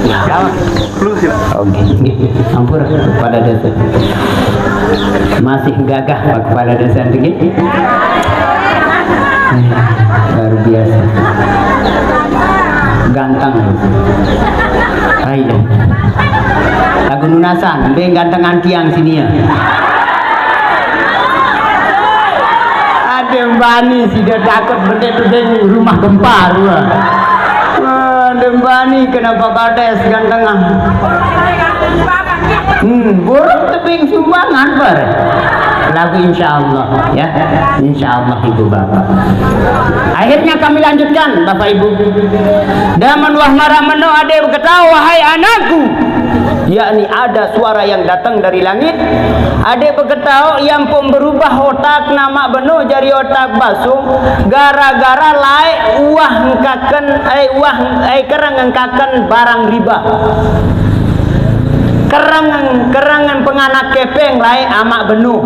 dawat oke, ampun kepada desa masih gagah Pak kepala desa ini luar biasa ganteng. Ayo. Lagu Nunasan, be gantengan tiang sini ya. Ada Mbani sih dia takut benda rumah gempar gua. Ada Mbani kenapa kades gantengan? Burung tebing sumbangan ber. Lagu insyaallah ya, insyaallah ibu bapak. Akhirnya kami lanjutkan bapak ibu. Daman wah marah meno ade berkata wahai anakku, yakni ada suara yang datang dari langit. Ade berkata yang pun berubah otak nama beno jari otak basung gara-gara lai uah ngkaken kerang ngkaken barang riba. Kerangan penganak kepeng lai amak benuh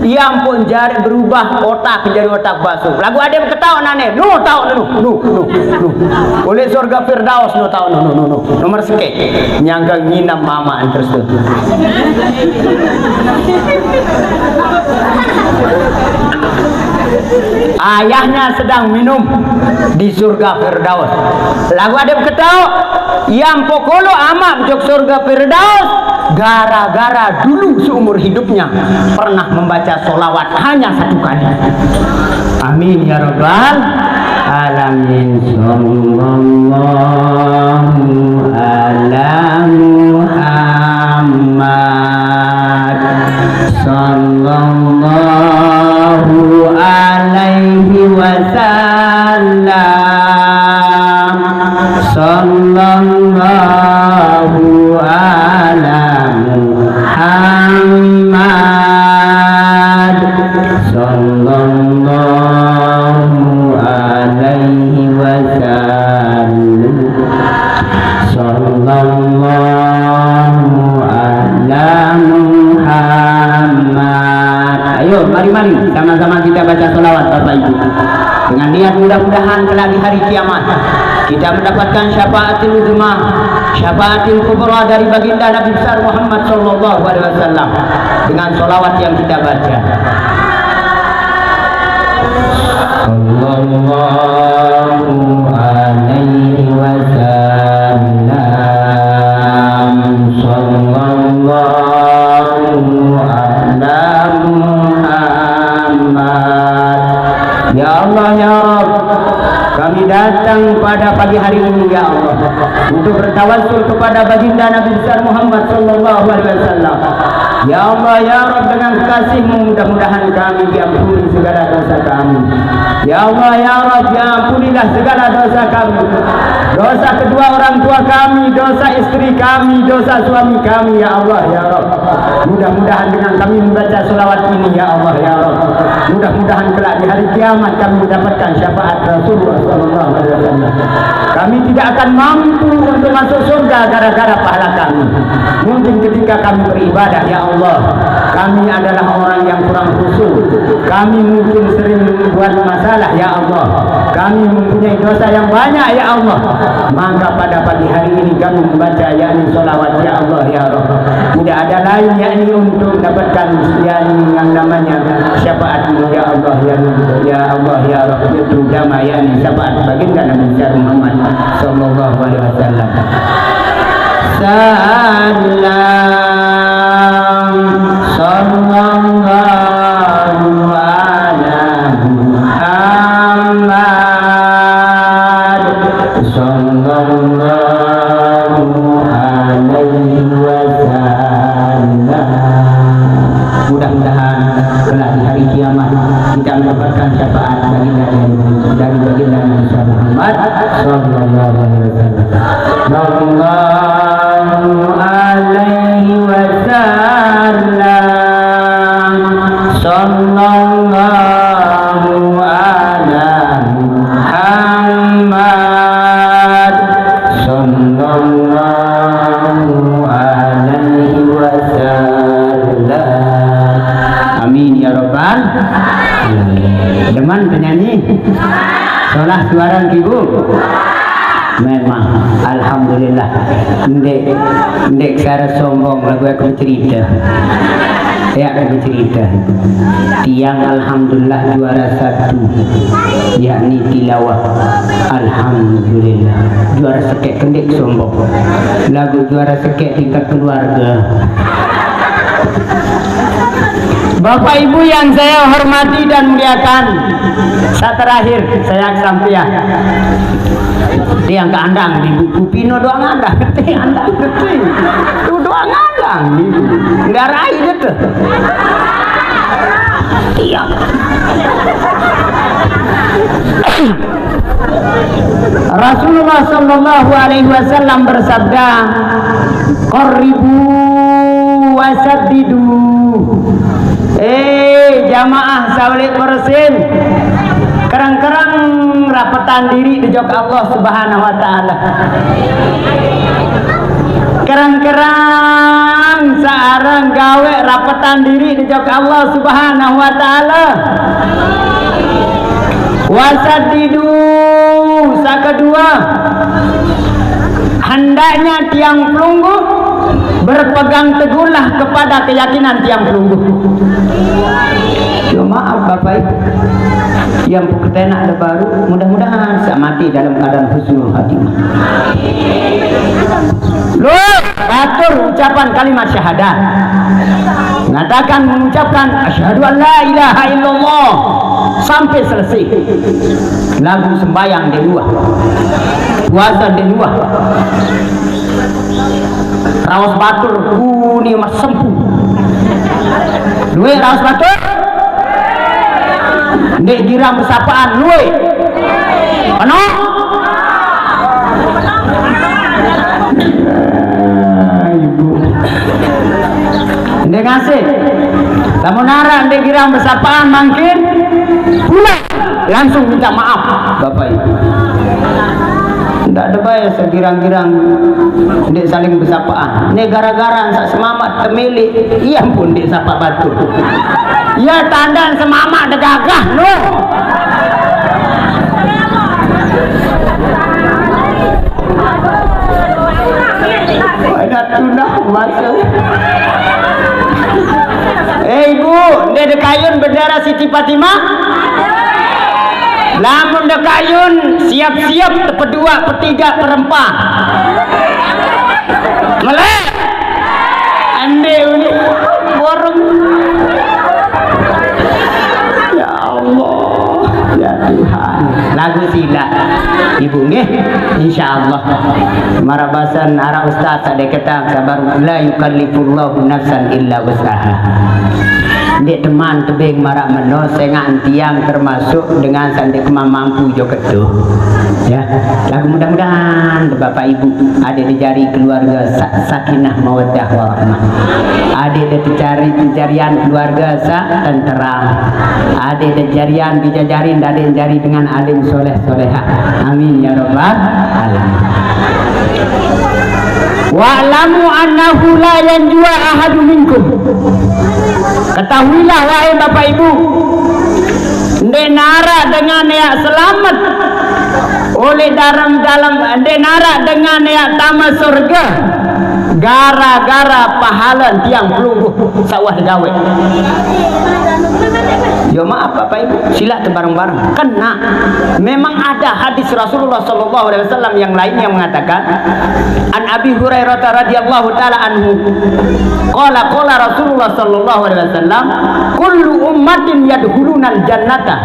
yang pun jari berubah otak jadi otak basuh. Lagu ada yang ketawa nane nu tahu nu oleh surga Firdaus nu tahu nu nomor seke nyangga nginam mama terus tu. Ayahnya sedang minum di surga Firdaus. Lagu ada yang ketawa yang pokolo amak jok surga Firdaus gara-gara dulu seumur hidupnya pernah membaca solawat hanya 1 kali. Amin ya rabbal alamin. Sallallahu ala Muhammad sallallahu alaihi wasallam sallallahu ala Muhammad sallallahu alaihi wasallam sallallahu ala Muhammad. Ayo mari sama-sama kita baca selawat Bapak Ibu dengan niat mudah-mudahan kelak di hari kiamat kita mendapatkan syafaatul uzma, syafaatul kubra dari baginda Nabi besar Muhammad sallallahu alaihi wasallam dengan selawat yang kita baca. Sallallahu alaihi wasallam sallallahu ala Muhammad. Ya Allah ya Rabb, kami datang pada pagi hari ini ya Allah untuk bertawassul kepada baginda Nabi besar Muhammad sallallahu alaihi wasallam. Ya Allah ya Rabb, dengan kasih-Mu mudah-mudahan kami diampuni segala dosa kami. Ya Allah ya Rabb, ya ampunilah segala dosa kami, dosa kedua orang tua kami, dosa istri kami, dosa suami kami ya Allah ya Rabb. Mudah-mudahan dengan kami membaca selawat ini ya Allah ya Rabb, mudah-mudahan kelak di hari kiamat kami mendapatkan syafaat Rasulullah sallallahu alaihi wasallam. Kami tidak akan mampu untuk masuk surga gara-gara pahala kami. Mungkin ketika kami beribadah ya Allah, kami adalah orang yang kurang khusyuk. Kami mungkin sering membuat masalah ya Allah. Kami mempunyai dosa yang banyak ya Allah. Maka pada pagi hari ini kami membaca yakni solawat ya Allah ya Rabb. Tidak ada lain yakni untuk mendapatkan yang namanya syafaat-Mu ya Allah ya Allah ya Rabb. Itu jama yakni syafaat baginda Nabi Muhammad sallallahu alaihi wasallam. Salam sallallahu ala Muhammad sallallahu alaihi wasallam. Mudah-mudahan kelak di hari kiamat kita mendapatkan syafaat dari baginda Nabi Muhammad sallallahu alaihi wasallam. Sallallahu alaihi wasallam sallallahu ala Muhammad sallallahu alaihi wasallam. Amin ya rabbal alamin. Deman penyanyi solah suara ibu memang alhamdulillah ndek cara sombong lagu aku cerita Saya akan cerita tiang alhamdulillah juara 1, yakni tilawah alhamdulillah. Juara sekek kendek sombong, lagu juara sekek tingkat keluarga. Bapak Ibu yang saya hormati dan muliakan, saat terakhir saya sampaikan tiang ke andang di buku Pino doang andang, andang gede, itu doang andang, nggak rai gitu. Tiang. Rasulullah Shallallahu Alaihi Wasallam bersabda, "Qaribu wasaddidu." Jamaah sawlik persen, kerang-kerang rapetan diri di jok Allah Subhanahu Wa Taala. Kerang-kerang searang gawe rapetan diri di jok Allah Subhanahu Wa Taala. Wasaddidu, kedua, hendaknya tiang pelunggu berpegang teguhlah kepada keyakinan tiang pelunggu. Maaf Bapak Ibu yang ketena ada baru, mudah-mudahan saya mati dalam keadaan husnul khatimah. Loh, atur ucapan kalimat syahadat, mengatakan mengucapkan asyhadu an la ilaha illallah sampai selesai. Lagu sembahyang di luar, puasa di luar, raos batur kuni mas sempu, luwe raos batur ndek girang bersapaan luwe ono ibu ndek ngasih lamun nara ndek girang bersapaan mungkin pulang langsung minta maaf Bapak Ibu. Tidak ada bayar segirang-girang ndek saling bersapaan. Ini gara-gara sak semamat temili, iya pun ndek sapa batu. Ya tandan semamak degagah no. Ada tunah masuk. Ibu, ndek dekayun bendera Siti Fatimah. Lamun dekayun siap-siap pedua, petiga, perempat. Melek. Ande ini borong. Ya Allah, ya Tuhan. Lagu sila. Ibu nggih, insyaallah. Marabasan ara ustaz ade ketang sabar la yukallifullahu nafsan illa wus'aha. Dek teman tebing marak meno sengan tiang termasuk dengan sandi mampu jo keduh ya. Lagu mudah-mudahan Bapak Ibu ada di jari keluarga sakinah mawaddah warahmah, ada di jari pencarian keluarga tenteram, ada di jarian dijajarin ada yang jari dengan alim soleh soleha, amin ya rabbal alamin. Wa'lamu annahu la yanjua ahadu minkum. Ketahuilah wahai Bapak Ibu, ndenara dengan ya selamat oleh dalam ndenara dengan ya tamat surga gara-gara pahala tiang pelunggu sawah gawe. Ya maaf Bapak Ibu, sila bareng-bareng. Kena memang ada hadis Rasulullah Sallallahu Alaihi Wasallam yang lain yang mengatakan, An Abi Hurairah radhiyallahu taala anhu, qala Rasulullah Sallallahu Alaihi Wasallam, kullu ummatin yadkhulunal jannata.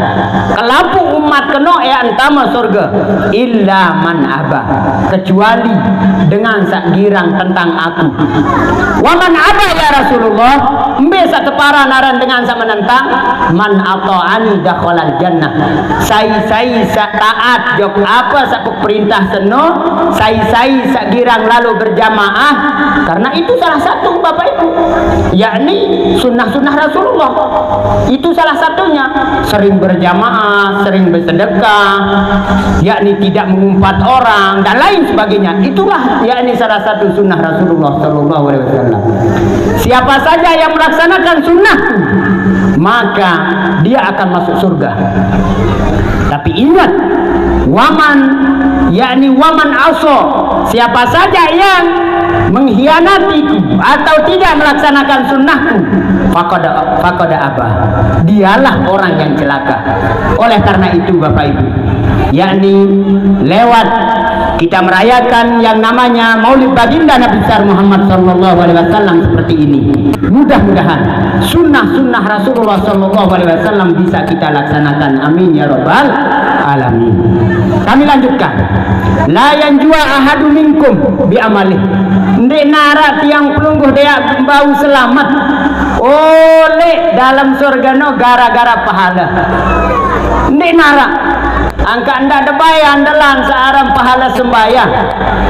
Kelapu umat kena ya antama surga, illa man aba, kecuali dengan sak girang tentang aku. Wa man aba ya Rasulullah, mbe sak tepara naran dengan sak menentang, man ata'ani dakhalal jannah. Sai sak taat jok apa sak perintah seno, sai sak girang lalu berjamaah, karena itu salah satu Bapak Ibu, yakni sunnah-sunnah Rasulullah. Itu salah satunya, sering berjamaah, sering bersedekah, yakni tidak mengumpat orang dan lain sebagainya. Itulah yakni salah satu sunnah Rasulullah Sallallahu Alaihi Wasallam. Siapa saja yang melaksanakan sunnah, maka dia akan masuk surga. Tapi ingat, waman yakni waman aso, siapa saja yang mengkhianatiku atau tidak melaksanakan sunnahku, faqad abah. Dialah orang yang celaka. Oleh karena itu Bapak Ibu, yakni lewat kita merayakan yang namanya Maulid Baginda Nabi besar Muhammad sallallahu alaihi wasallam seperti ini. Mudah-mudahan sunnah-sunnah Rasulullah sallallahu alaihi wasallam bisa kita laksanakan. Amin ya rabbal alamin. Kami lanjutkan. La yanjua ahadu minkum bi amalih. Ndek nara tiang pelungguh dia bau selamat oleh dalam surga no gara-gara pahala. Ndek nara angka anda debai andalan searang pahala sembahyang,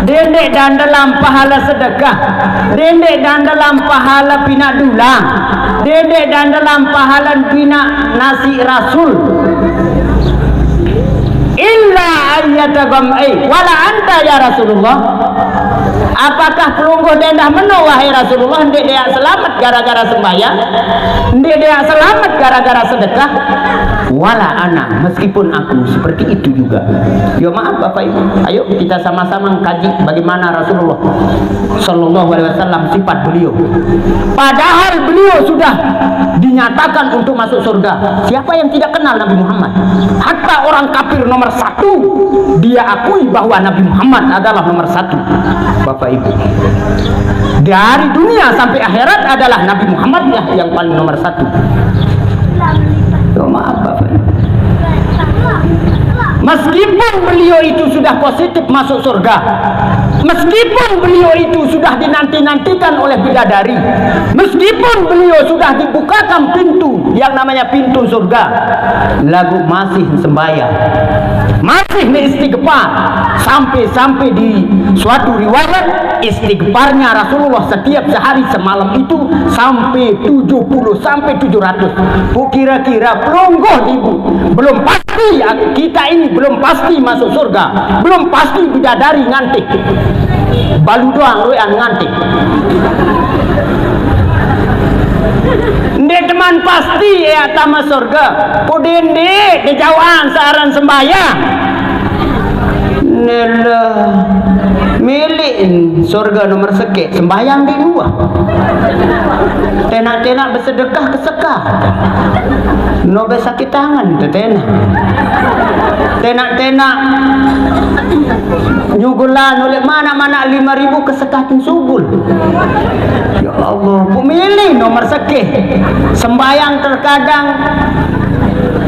dendek dan dalam pahala sedekah, dendek dan dalam pahala pina dulang, dendek dan dalam pahala pina nasi rasul. Illa ayyatagam wala anta ya Rasulullah. Apakah pelungguh dendah meno wahai Rasulullah? Ndek dia selamat gara-gara sembahyang, ndek dia selamat gara-gara sedekah. Wala ana, meskipun aku seperti itu juga. Ya maaf Bapak Ibu, ayo kita sama-sama mengkaji bagaimana Rasulullah sallallahu alaihi wasallam sifat beliau. Padahal beliau sudah dinyatakan untuk masuk surga. Siapa yang tidak kenal Nabi Muhammad? Hatta orang kafir nomor 1 dia akui bahwa Nabi Muhammad adalah nomor 1. Bapak Ibu, dari dunia sampai akhirat adalah Nabi Muhammad yang paling nomor 1. Oh, maaf Bapak Ibu. Meskipun beliau itu sudah positif masuk surga, meskipun beliau itu sudah dinanti-nantikan oleh bidadari, meskipun beliau sudah dibukakan pintu yang namanya pintu surga, lagu masih sembahyang, masih istighfar. Sampai di suatu riwayat istighfarnya Rasulullah setiap sehari semalam itu sampai 70 sampai 700. Kira-kira pelungguh ibu belum pasti, kita ini belum pasti masuk surga, belum pasti bidadari ngantik, balu doang loean ngantik. Ndek teman pasti ya tama surga. Pudende kejauhan searan sembahyang. Nela milik surga nomor seket sembahyang di luar. Tenak-tenak bersedekah kesekah. No sakit tangan tenak. Tenak-tenak nyugulan oleh mana-mana 5.000 kesekatin subul. Ya Allah, pemilih nomor seket. Sembahyang terkadang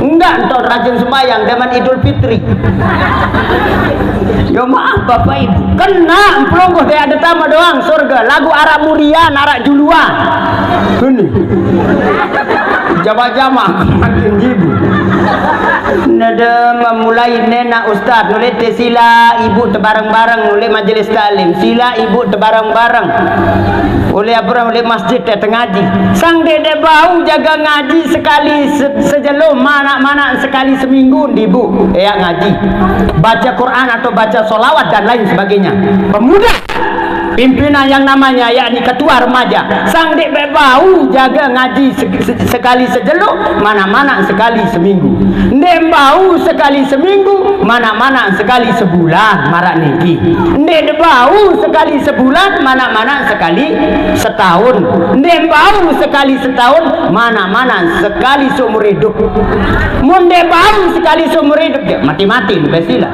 enggak entar rajin sembahyang zaman Idul Fitri. Ya maaf Bapak Ibu, kena pelungguh dia ada tama doang surga. Lagu Arab Murian, Arab Juluan. Ini jama-jama makin jibu. Nada memulai nena ustaz nulis sila ibu tebareng-bareng oleh majelis taklim, sila ibu tebareng-bareng oleh apa oleh masjid ngaji. Sang dede bau jaga ngaji sekali sejelum mana-mana sekali seminggu di bu ya ngaji, baca Quran atau baca solawat dan lain sebagainya. Pemuda pimpinan yang namanya yakni ketua remaja, sang dek bau jaga ngaji sekali sejeluk, mana-mana sekali seminggu. Ndek bau sekali seminggu, mana-mana sekali sebulan marak niki. Ndek bau sekali sebulan, mana-mana sekali setahun. Ndek bau sekali setahun, mana-mana sekali seumur hidup. Ndek bau sekali seumur hidup ya mati-mati besilah.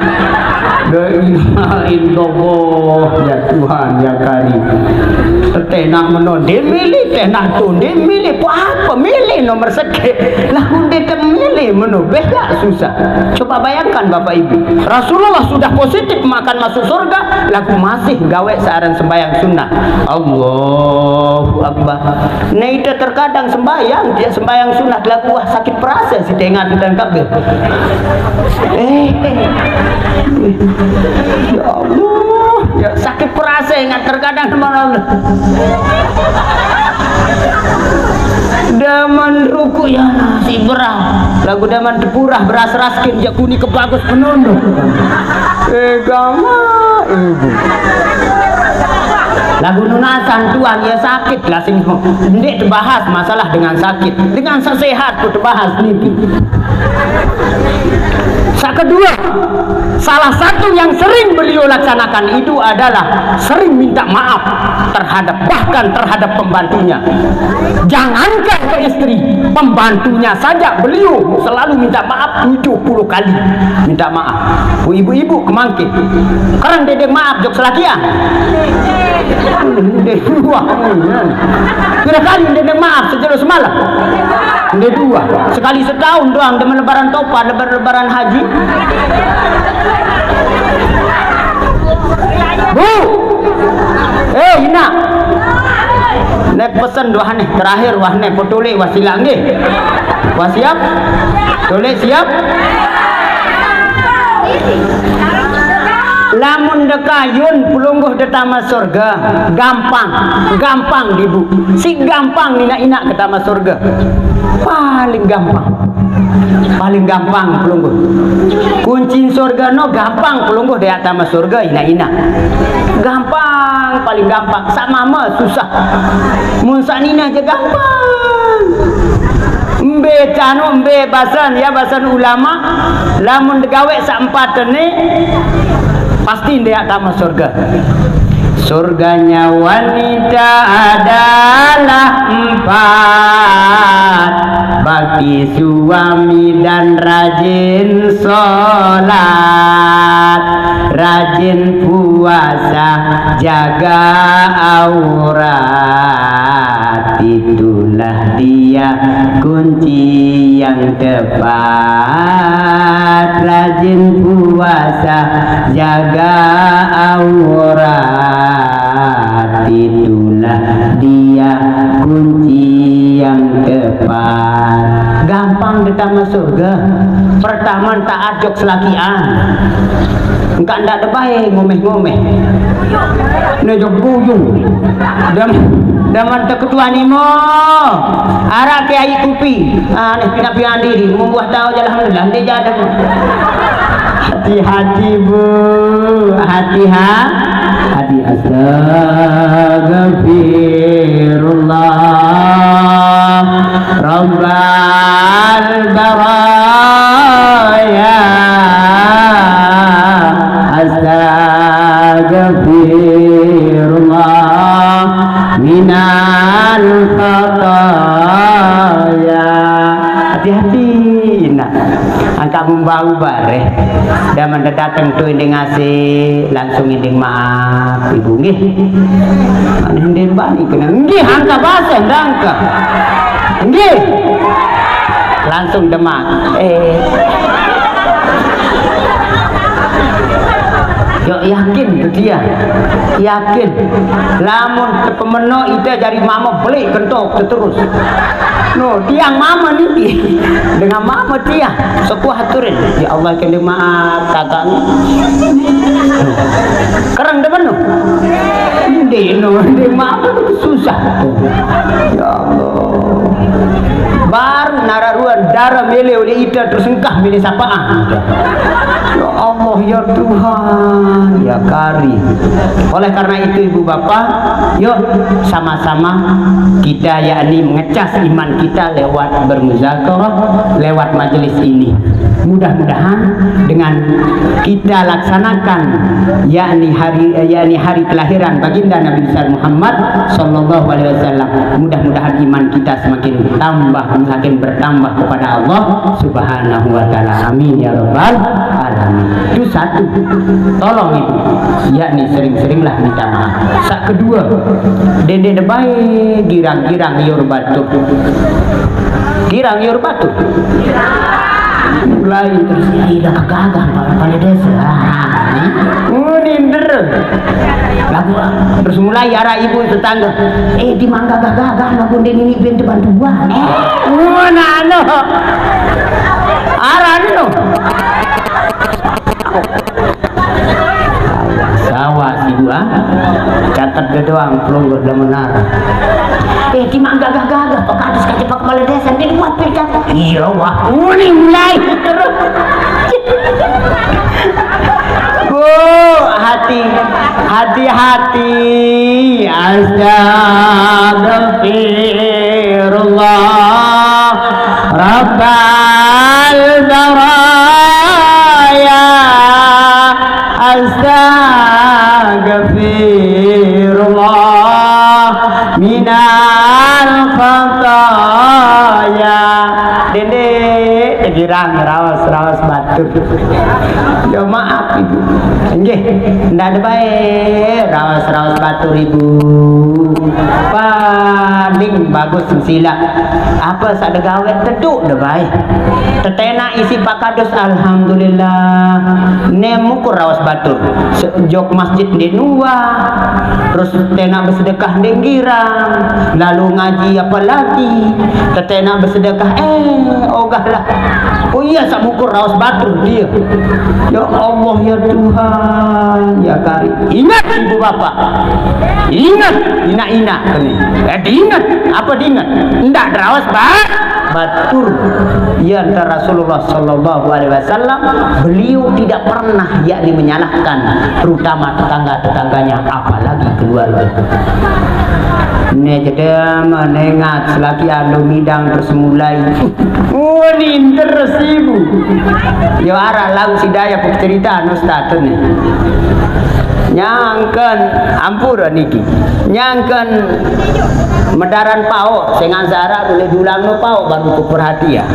La ilaha illallah ya Tuhan ya Karim. Tenak menon dia milih, tenak tu dia milih apa milih nomor seket. Lah dia milih menon beda susah. Coba bayangkan Bapak Ibu, Rasulullah sudah positif makan masuk surga, lagu masih gawe searan sembahyang sunnah. Allahu Akbar. Nah itu terkadang sembahyang dia sembahyang sunnah lagu wah sakit perasa si tengah dan kabel. Ya Allah, ya sakit perasa ingat terkadang teman-teman. Daman ruku ya nasi beras, lagu daman depurah beras raskin ya kuni kebagus penunduk. Gama ibu. Lagu nunasan tuan ya sakit lah sing ndek dibahas masalah dengan sakit, dengan sehat ku dibahas niki. Sak kedua
Salah satu yang sering beliau laksanakan itu adalah sering minta maaf bahkan terhadap pembantunya. Jangankan ke istri, pembantunya saja beliau selalu minta maaf 70 kali. Minta maaf. Ibu-ibu kemangke. Karang dedek maaf jok selakian. Dua. Kira kali dedek maaf sejauh semalam. Dua. Sekali setahun doang demen lebaran topa, lebaran haji. Bu, Ina, nek pesen doa nih terakhir wah nek potole wasilang nggih. Wah siap? Tole siap? Lamun dekayun pulungguh detama surga gampang dibu si gampang ina ke tama surga paling gampang pulungguh kunci surga no gampang pulungguh di tama surga ina gampang paling gampang sama mah susah mun sanina aja gampang mbe cano mbe basan ulama lamun degawe saempatene pasti dia tamat surga. Surganya wanita adalah 4, bakti suami dan rajin sholat, rajin puasa, jaga aurat. Itulah dia kunci yang tepat, rajin puasa, jaga aurat. Itulah dia kunci yang tepat. Gampang kita masuk surga. Pertama tak ajok selakian. Engkau ndak ada baik ngomeh-ngomeh. Nejok buyung. Daman ketua nimo. Arak kiai kupi. Nih pina-pina diri. Membuah tahu je alhamdulillah. Dia jadi. Hati-hati bu. Hati astagfirullah Rabbal baraya astagfirullah minal khataya. Hati-hati nak angka membau bareh dan mendatang tu ini ngasih langsung ini maaf ibu nggih ini balik kena nggih angka bahasa angka nggih langsung demak yo yakin tu dia yakin lamun pemeno itu dari mama beli kentok terus no tiang mama nih dengan mama dia sekuah haturin ya Allah kena maaf kakak kerang depan no ini maaf susah ya Allah baru nararuan darah mele oleh ida tersengkah milih sapaan ya Allah ya Tuhan ya Karim. Oleh karena itu ibu bapak yuk sama-sama kita yakni mengecas iman kita lewat bermuzakarah lewat majelis ini. Mudah-mudahan dengan kita laksanakan yakni hari kelahiran baginda Nabi besar Muhammad sallallahu alaihi wasallam, mudah-mudahan iman kita semakin bertambah kepada Allah Subhanahu wa taala. Amin ya rabbal alamin. Itu satu. Tolong ibu yakni sering-seringlah minta maaf. Sak kedua dede debai girang-girang yor batuk mulai terus ida kagagah pada desa ninder lagu terus mulai arah ibu tetangga di mangga gagah lagu ini pintu bantuan mana no arah no sawah si gua catat dia doang pelonggor dah menar di mangga gagah pak hadis kaca pak kepala desa dia buat pecat iya wah ini mulai terus bu hati-hati astagfirullah rabbal baraya
astaghfirullah minal khataya. Dede tegirang rawas batur. Ya maaf ibu. Nggih, ndak ada bae rawas batur ibu. Paling bagus sila. Apa sak de gawe teduk de bae. Tetena isi pakados alhamdulillah. Nemu ku rawas batur. Sejok masjid di Nuwa. Terus tetena bersedekah di girang. Lalu ngaji apa lagi? Tetena bersedekah ogahlah. Oh iya sak mukur rawas batur dia. Ya Allah ya Tuhan ya Karim. Ingat ibu bapak. Ingat ina kene. Diingat apa diingat? Ndak rawas batur. Ya antara Rasulullah sallallahu alaihi wasallam beliau tidak pernah yakni menyalahkan terutama tetangga-tetangganya apalagi keluarga. Ini jadi menengat selagi anu midang terus mulai ini terus ibu ya arah lagu sidaya puk cerita anu status nih nyangken ampura niki nyangken medaran pao sengan zara boleh dulang no pao baru ku perhatian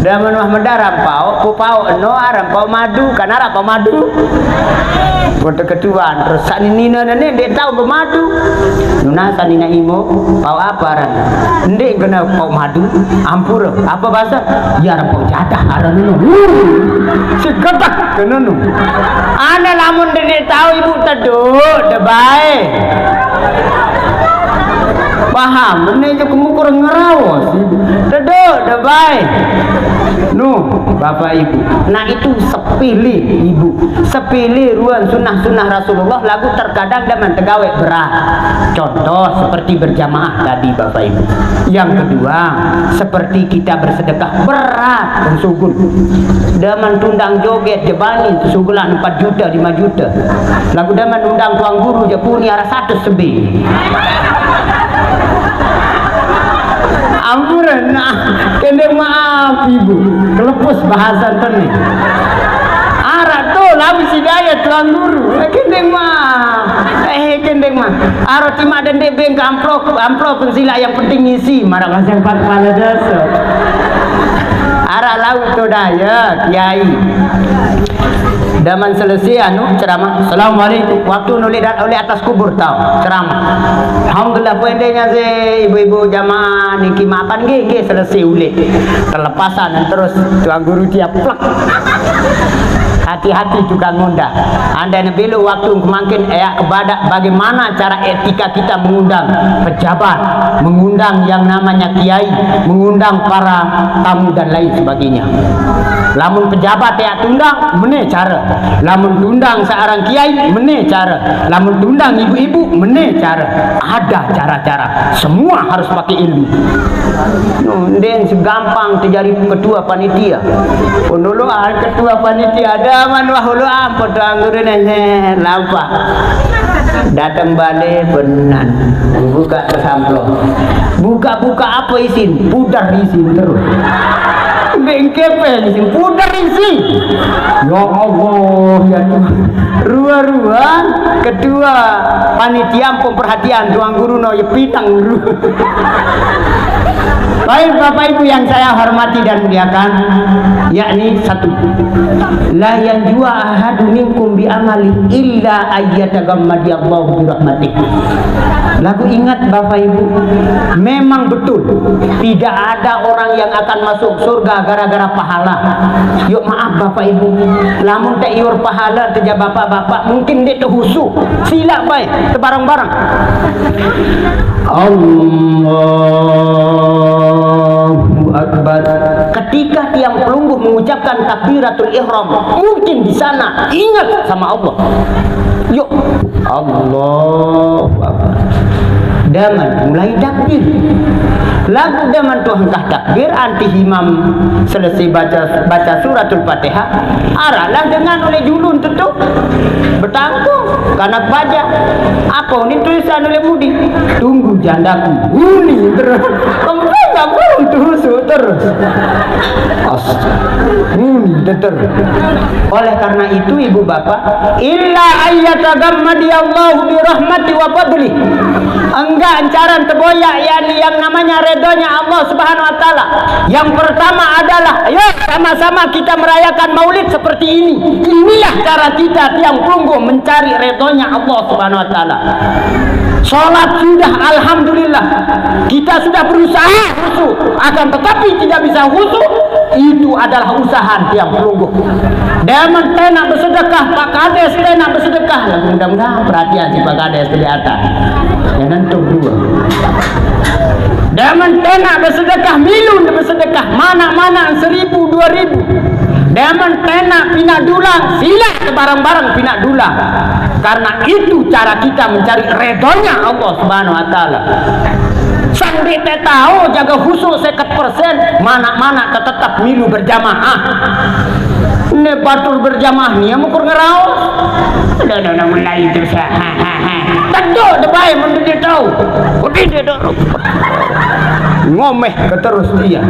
dan menuah medaran pao ku pao no aram pao madu kan arah pao madu foto ketuan terus sani nina nene dia tahu bermadu nuna sani na imo pau apa ran ndek kena pau madu ampura apa bahasa ya ran pau jadah aran nu siketak kena nu ana lamun dia tahu ibu teduk de bae paham mene je kemukur ngerawas teduk de bae nu bapak ibu nah itu sepilih ibu sepilih ruang sunnah Rasulullah lagu terkadang daman tegawe berat contoh seperti berjamaah tadi bapak ibu yang kedua seperti kita bersedekah berat sugun daman tundang joget jebanin sugulan 4 juta 5 juta lagu daman undang tuang guru je puni arah 1 sebe ampuran nah kene maaf ibu kelepus bahasa teni arah tu lawi sidaya tuan guru kene maaf kene maaf arah tima dan debeng ke amplop pensila yang penting ngisi marah yang kepala desa arah laut tu daya kiai daman selesai anu ceramah assalamualaikum waktu nulis oleh atas kubur tahu ceramah alhamdulillah pendeknya sih ibu-ibu jamaah niki mapan nggih selesai ule terlepasan dan terus tuan guru dia plak hati-hati juga ngundang anda nebelu waktu kemakin kepada bagaimana cara etika kita mengundang pejabat mengundang yang namanya kiai mengundang para tamu dan lain sebagainya lamun pejabat tundang mene cara lamun tundang seorang kiai mene cara lamun tundang ibu-ibu mene cara ada cara-cara semua harus pakai ilmu dan segampang terjadi ketua panitia dulu ketua panitia ada manuah hulu ampun anggurun lampak datang balik benar buka samplop buka apa isin pudar isin terus bengkepe isin pudar isi ya Allah ya Tuhan ruang ketua panitia perhatian tuang guru no ya pitang guru baik bapak ibu yang saya hormati dan muliakan yakni satu la yanjua ahadu minkum bi amali illa ayyatagammadiyallahu bi rahmatih lagu ingat bapak ibu memang betul tidak ada orang yang akan masuk surga gara-gara pahala yuk maaf bapak ibu lamun tak iur pahala teja bapak-bapak mungkin dia terhusuk sila baik tebarang-barang Allahu Akbar ketika tiang pelungguh mengucapkan takbiratul ihram mungkin di sana ingat sama Allah yuk Allahu Akbar daman mulai takbir lagu daman Tuhan takbir anti imam selesai baca suratul Fatihah aralah dengan oleh julun tutup bertanggung karena baca apa ini tulisan oleh budi tunggu jandaku ini terus belum terus ini deter. Oleh karena itu ibu bapak, illa ayyatagammadiyallahu bi rahmati wa fadli. Enggak ancaran teboyak yang namanya redonya Allah Subhanahu wa taala. Yang pertama adalah ayo sama-sama kita merayakan Maulid seperti ini. Inilah cara kita tiang punggung mencari redonya Allah Subhanahu wa taala. Sholat sudah alhamdulillah, kita sudah berusaha khusyuk, akan tetapi tidak bisa khusyuk. Itu adalah usaha tiang pelungguh. Demen tenak bersedekah, Pak Kades tenak bersedekah. Mudah-mudahan perhatian si Pak Kades di atas. Ya nentuk dua. Demen tenak bersedekah, milun bersedekah, mana-mana 1.000, 2.000. Demen tenak pinak dulang, sila barang-barang pinak dulang. Karena itu cara kita mencari redonya Allah Subhanahu wa taala. Sandi teh tahu jaga khusus 100%, mana-mana tetap milu berjamaah. Ne batur berjamaah ni mukur ngeraos. Dah mulai itu sah. Tentu debai mun dia tahu. Udah dia dorong. Ngomeh terus dia.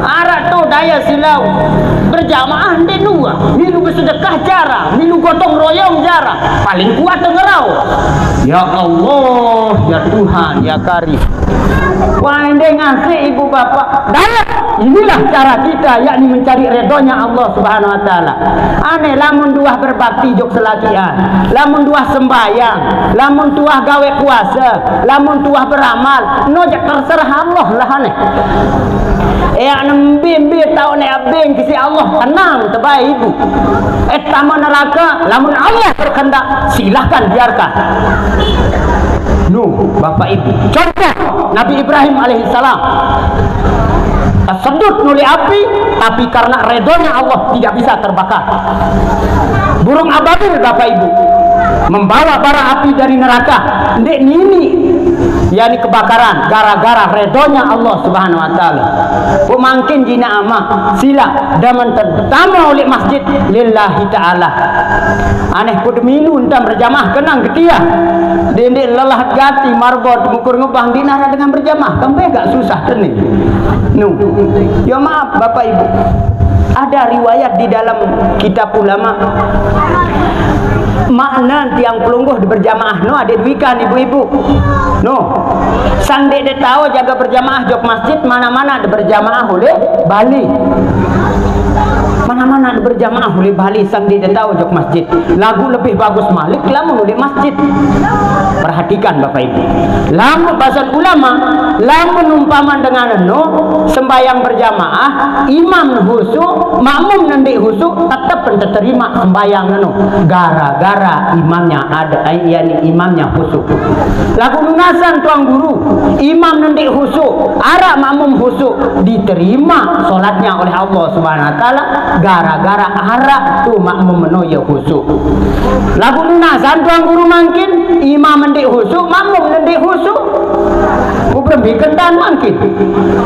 Arak tu daya silau berjamaah di dua, milu bersedekah jarang, milu gotong royong jarang, paling kuat dengerau. Ya Allah, ya Tuhan, ya Karim. Wah, ini ngasih ibu bapak. Daya, inilah cara kita, yakni mencari redonya Allah Subhanahu wa taala. Aneh lamun duah berbakti jok selakian, lamun duah sembayang, lamun duah gawe puasa, lamun duah beramal, nojak terserah Allah lah aneh. Nembim tahu ne abeng kisi Allah tenang terbaik ibu. Taman neraka lamun Allah berkehendak silahkan biarkan. Bapak ibu, contoh Nabi Ibrahim alaihissalam tersedut nuli api, tapi karena redonya Allah tidak bisa terbakar. Burung ababil bapak ibu membawa bara api dari neraka, ndek nini yakni kebakaran gara-gara redonya Allah Subhanahu wa taala. Pemangkin jina amah sila daman pertama oleh masjid lillahi taala. Aneh pun milu entam berjamaah kenang ketia. Dendek lelah gati marbot mukur ngebang dinara dengan berjamaah. Kampe gak susah tening. Ya maaf Bapak Ibu. Ada riwayat di dalam kitab ulama makna tiang pelungguh di berjamaah ada duikan ibu-ibu sandi de tahu jaga berjamaah jok masjid mana-mana ada berjamaah oleh Bali mana-mana ada berjamaah oleh Bali sandi de tahu jok masjid lagu lebih bagus malik lamun oleh masjid. Perhatikan Bapak Ibu, lamun bahasan ulama lamun umpaman dengan sembahyang berjamaah imam khusyuk makmum nanti khusyuk tetap terima sembahyang gara-gara imamnya ada yakni imamnya khusyuk. Lagu lunasan tuang guru imam nanti khusyuk arah makmum khusyuk diterima solatnya oleh Allah Subhanahu wa taala gara-gara arah tu makmum ya khusyuk. Lagu lunasan tuang guru mungkin imam nanti khusyuk makmum nanti khusyuk kendan mungkin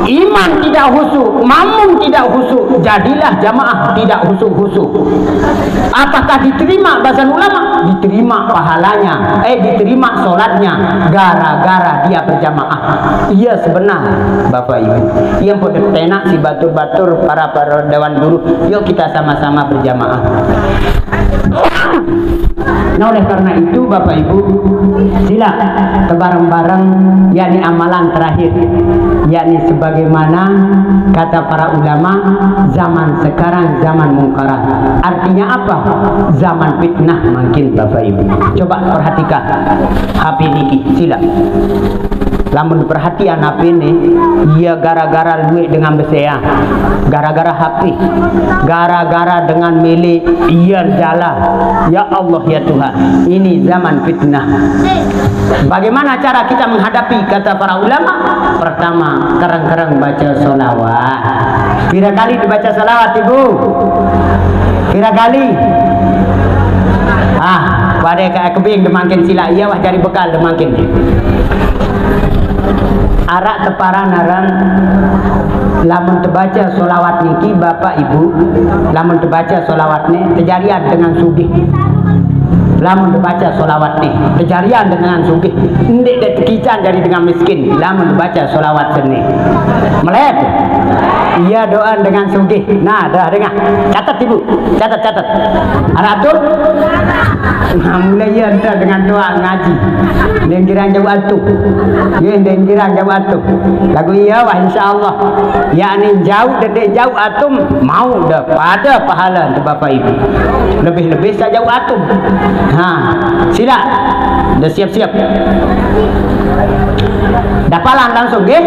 imam tidak khusyuk makmum tidak khusyuk jadilah jamaah tidak khusyuk. Apakah diterima bahasan ulama? Diterima pahalanya diterima solatnya gara-gara dia berjamaah. Iya sebenar Bapak Ibu yang pada tenak si batur-batur para dewan guru yuk kita sama-sama berjamaah. Nah oleh karena itu Bapak Ibu sila bareng-bareng yakni amalan terakhir yakni sebagaimana kata para ulama zaman sekarang zaman mungkarat. Artinya apa? Zaman fitnah makin Bapak Ibu. Coba perhatikan HP niki sila. Lamun perhatian HP ini ia gara-gara duit dengan besea, gara-gara HP, gara-gara dengan milik ia jalan. Ya Allah ya Tuhan, ini zaman fitnah. Bagaimana cara kita menghadapi kata para ulama? Pertama, kereng-kereng baca sholawat. Pira kali dibaca sholawat ibu? Pira kali? Pada kayak kebing demakin sila iya wah cari bekal demakin. Arak teparan aran lamun terbaca solawat niki Bapak Ibu lamun terbaca solawat ni kejarian dengan sugih. Lamun terbaca solawat ni kejarian dengan sugih. Ndek kican dari dengan miskin lamun terbaca solawat seni. Melek Ia doa dengan sugih. Nah, dah dengar. Catat ibu. Catat. Aratur. Nah, mulai ia dah dengan doa ngaji. Dengiran jauh atuk. Ya, dengiran jauh atuk. Lagu ia wah insya-Allah. Yakni jauh dan jauh atum mau dah pada pahala tu Bapak Ibu. Lebih-lebih saja jauh atum. Ha, sila. Dah siap-siap. Dapalan langsung nggih.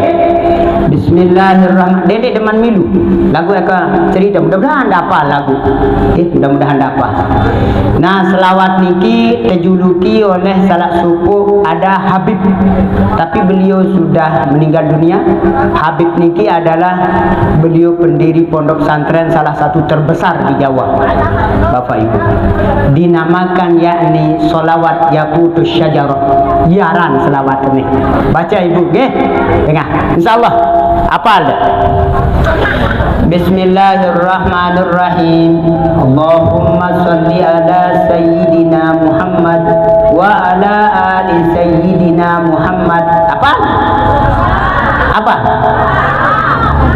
Bismillahirrahmanirrahim. Dedek deman milu. Lagu akan cerita mudah-mudahan dapat lagu. Mudah-mudahan dapat. Nah, selawat niki terjuluki oleh salah suku ada Habib. Tapi beliau sudah meninggal dunia. Habib niki adalah beliau pendiri pondok pesantren salah satu terbesar di Jawa. Bapak Ibu. Dinamakan yakni solawat Yaqutus Syajarah. Yaran selawat ini. Baca Ibu, nggih. Dengar. Insyaallah apal. Bismillahirrahmanirrahim. Allahumma shalli ala sayyidina Muhammad wa ala ali sayyidina Muhammad. Apa?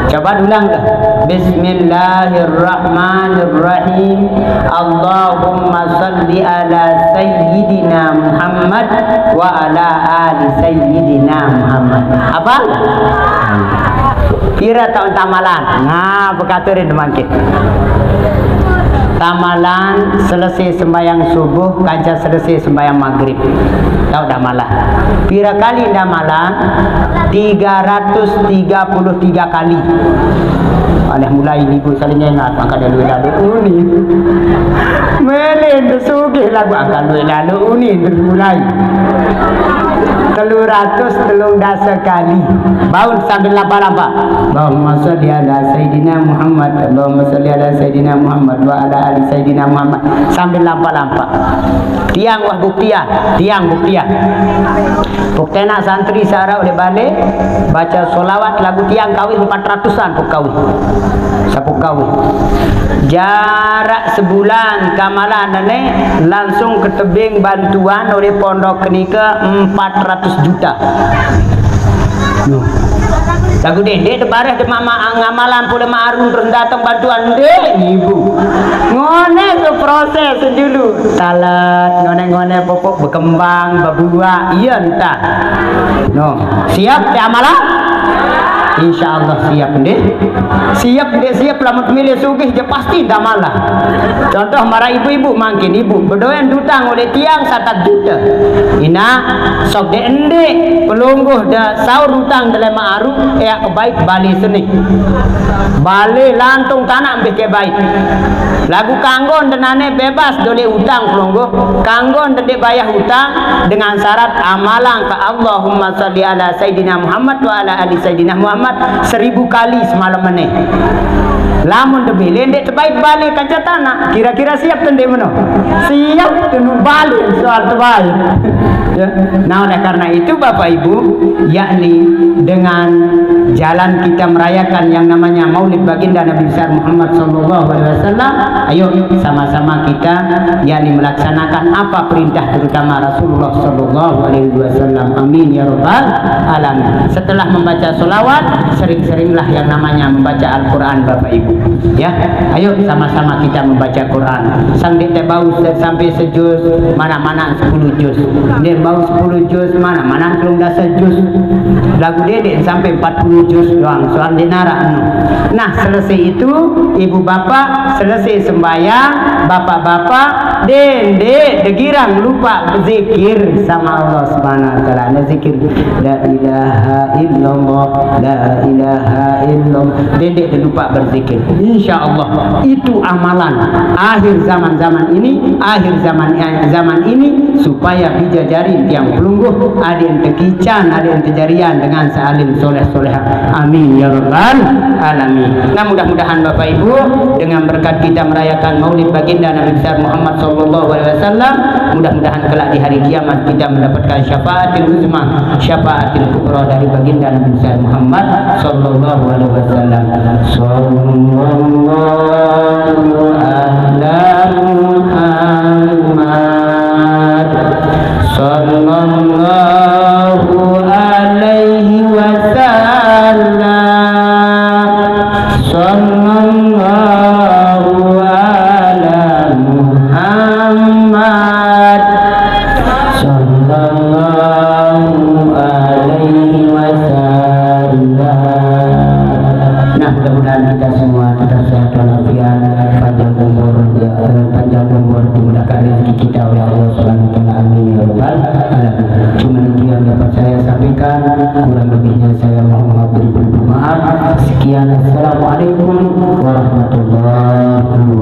Coba ulang dah. Bismillahirrahmanirrahim. Allahumma shalli ala sayyidina Muhammad wa ala ali sayyidina Muhammad. Apa? Kira tahun tamalan. Nah, berkata teman kita. Tamalan selesai sembahyang subuh, kaca selesai sembahyang maghrib. Tahu dah malah. Pira kali dah malam? 333 kali. Oleh mulai ibu salinya ingat angka lalu uni. Melen sugih lagu angka lalu uni mulai. 300 kali. Baun sambil lapa-lapa. Allahumma shalli ala sayyidina Muhammad. Allahumma shalli ala sayyidina Muhammad wa ala ali sayyidina Muhammad. Sambil lampa-lampa. Tiang wah buktian. Buktena santri sara oleh balik baca solawat lagu tiang kawin 400-an kawin. Sapu kawin. Jarak sebulan kamalan nane langsung ke tebing bantuan oleh pondok kenika 400 juta. Lagu dede debareh de mama ngamalan pula ma'arun terus datang bantuan dek ibu. Ngone ke proses dulu. Talat ngone pokok berkembang berbuah iya entah. No, siap di amalan? InsyaAllah siap deh. Siap lamun milih sugih je pasti dah malah. Contoh marah ibu-ibu makin ibu berdoyan dutang oleh tiang 1 juta. Ina sok de ende pelungguh dah sahur hutang dalam ma'aruf ya kebaik balik sini. Balik lantung tanah ambil kebaik. Lagu kanggon denane bebas dole hutang pelungguh. Kanggon dede bayar hutang dengan syarat amalan ke Allahumma shalli ala sayyidina Muhammad wa ala ali sayyidina Muhammad 1000 kali semalam meneh. Lamun demi lendek terbaik balik kaca tanah. Kira-kira siap tende meno? Siap tenu balik soal terbaik. Ya. Nah, oleh karena itu Bapak Ibu, yakni dengan jalan kita merayakan yang namanya Maulid Baginda Nabi besar Muhammad SAW, ayo sama-sama kita yakni melaksanakan apa perintah terutama Rasulullah SAW. Amin ya rabbal alamin. Setelah membaca solawat, sering-seringlah yang namanya membaca Al-Quran Bapak Ibu. Ya, ayo sama-sama kita membaca Quran. Sampai bau sampai sejuz, mana-mana 10 juz. Dia bau 10 juz, mana-mana belum dah sejuz. Lagu dedek sampai 40 juz doang. Soal dinara. Nah, selesai itu ibu bapak selesai sembahyang, bapak-bapak dendek degirang lupa berzikir sama Allah Subhanahu wa taala. Zikir la ilaha illallah, la ilaha illallah. Dendek lupa berzikir. InsyaAllah itu amalan akhir zaman-zaman ini, zaman ini supaya dijajari tiang pelungguh, ada yang tekican, ada yang terjarian dengan salim soleh-soleha. Amin ya rabbal alamin. Nah, mudah-mudahan Bapak Ibu dengan berkat kita merayakan Maulid Baginda Nabi besar Muhammad SAW, mudah-mudahan kelak di hari kiamat kita mendapatkan syafaatul uzma, syafaatul kubra dari Baginda Nabi besar Muhammad sallallahu alaihi wasallam. Sallallahu ala Muhammad sallallahu alaihi wasallam. mudah-mudahan kita semua tetap sehat walafiat, panjang umur, dimudahkan rezeki kita oleh Allah Subhanahu wa taala. Amin ya rabbal alamin. Cuma itu yang dapat saya sampaikan, kurang lebihnya saya mohon maaf. Sekian, assalamualaikum warahmatullahi wabarakatuh.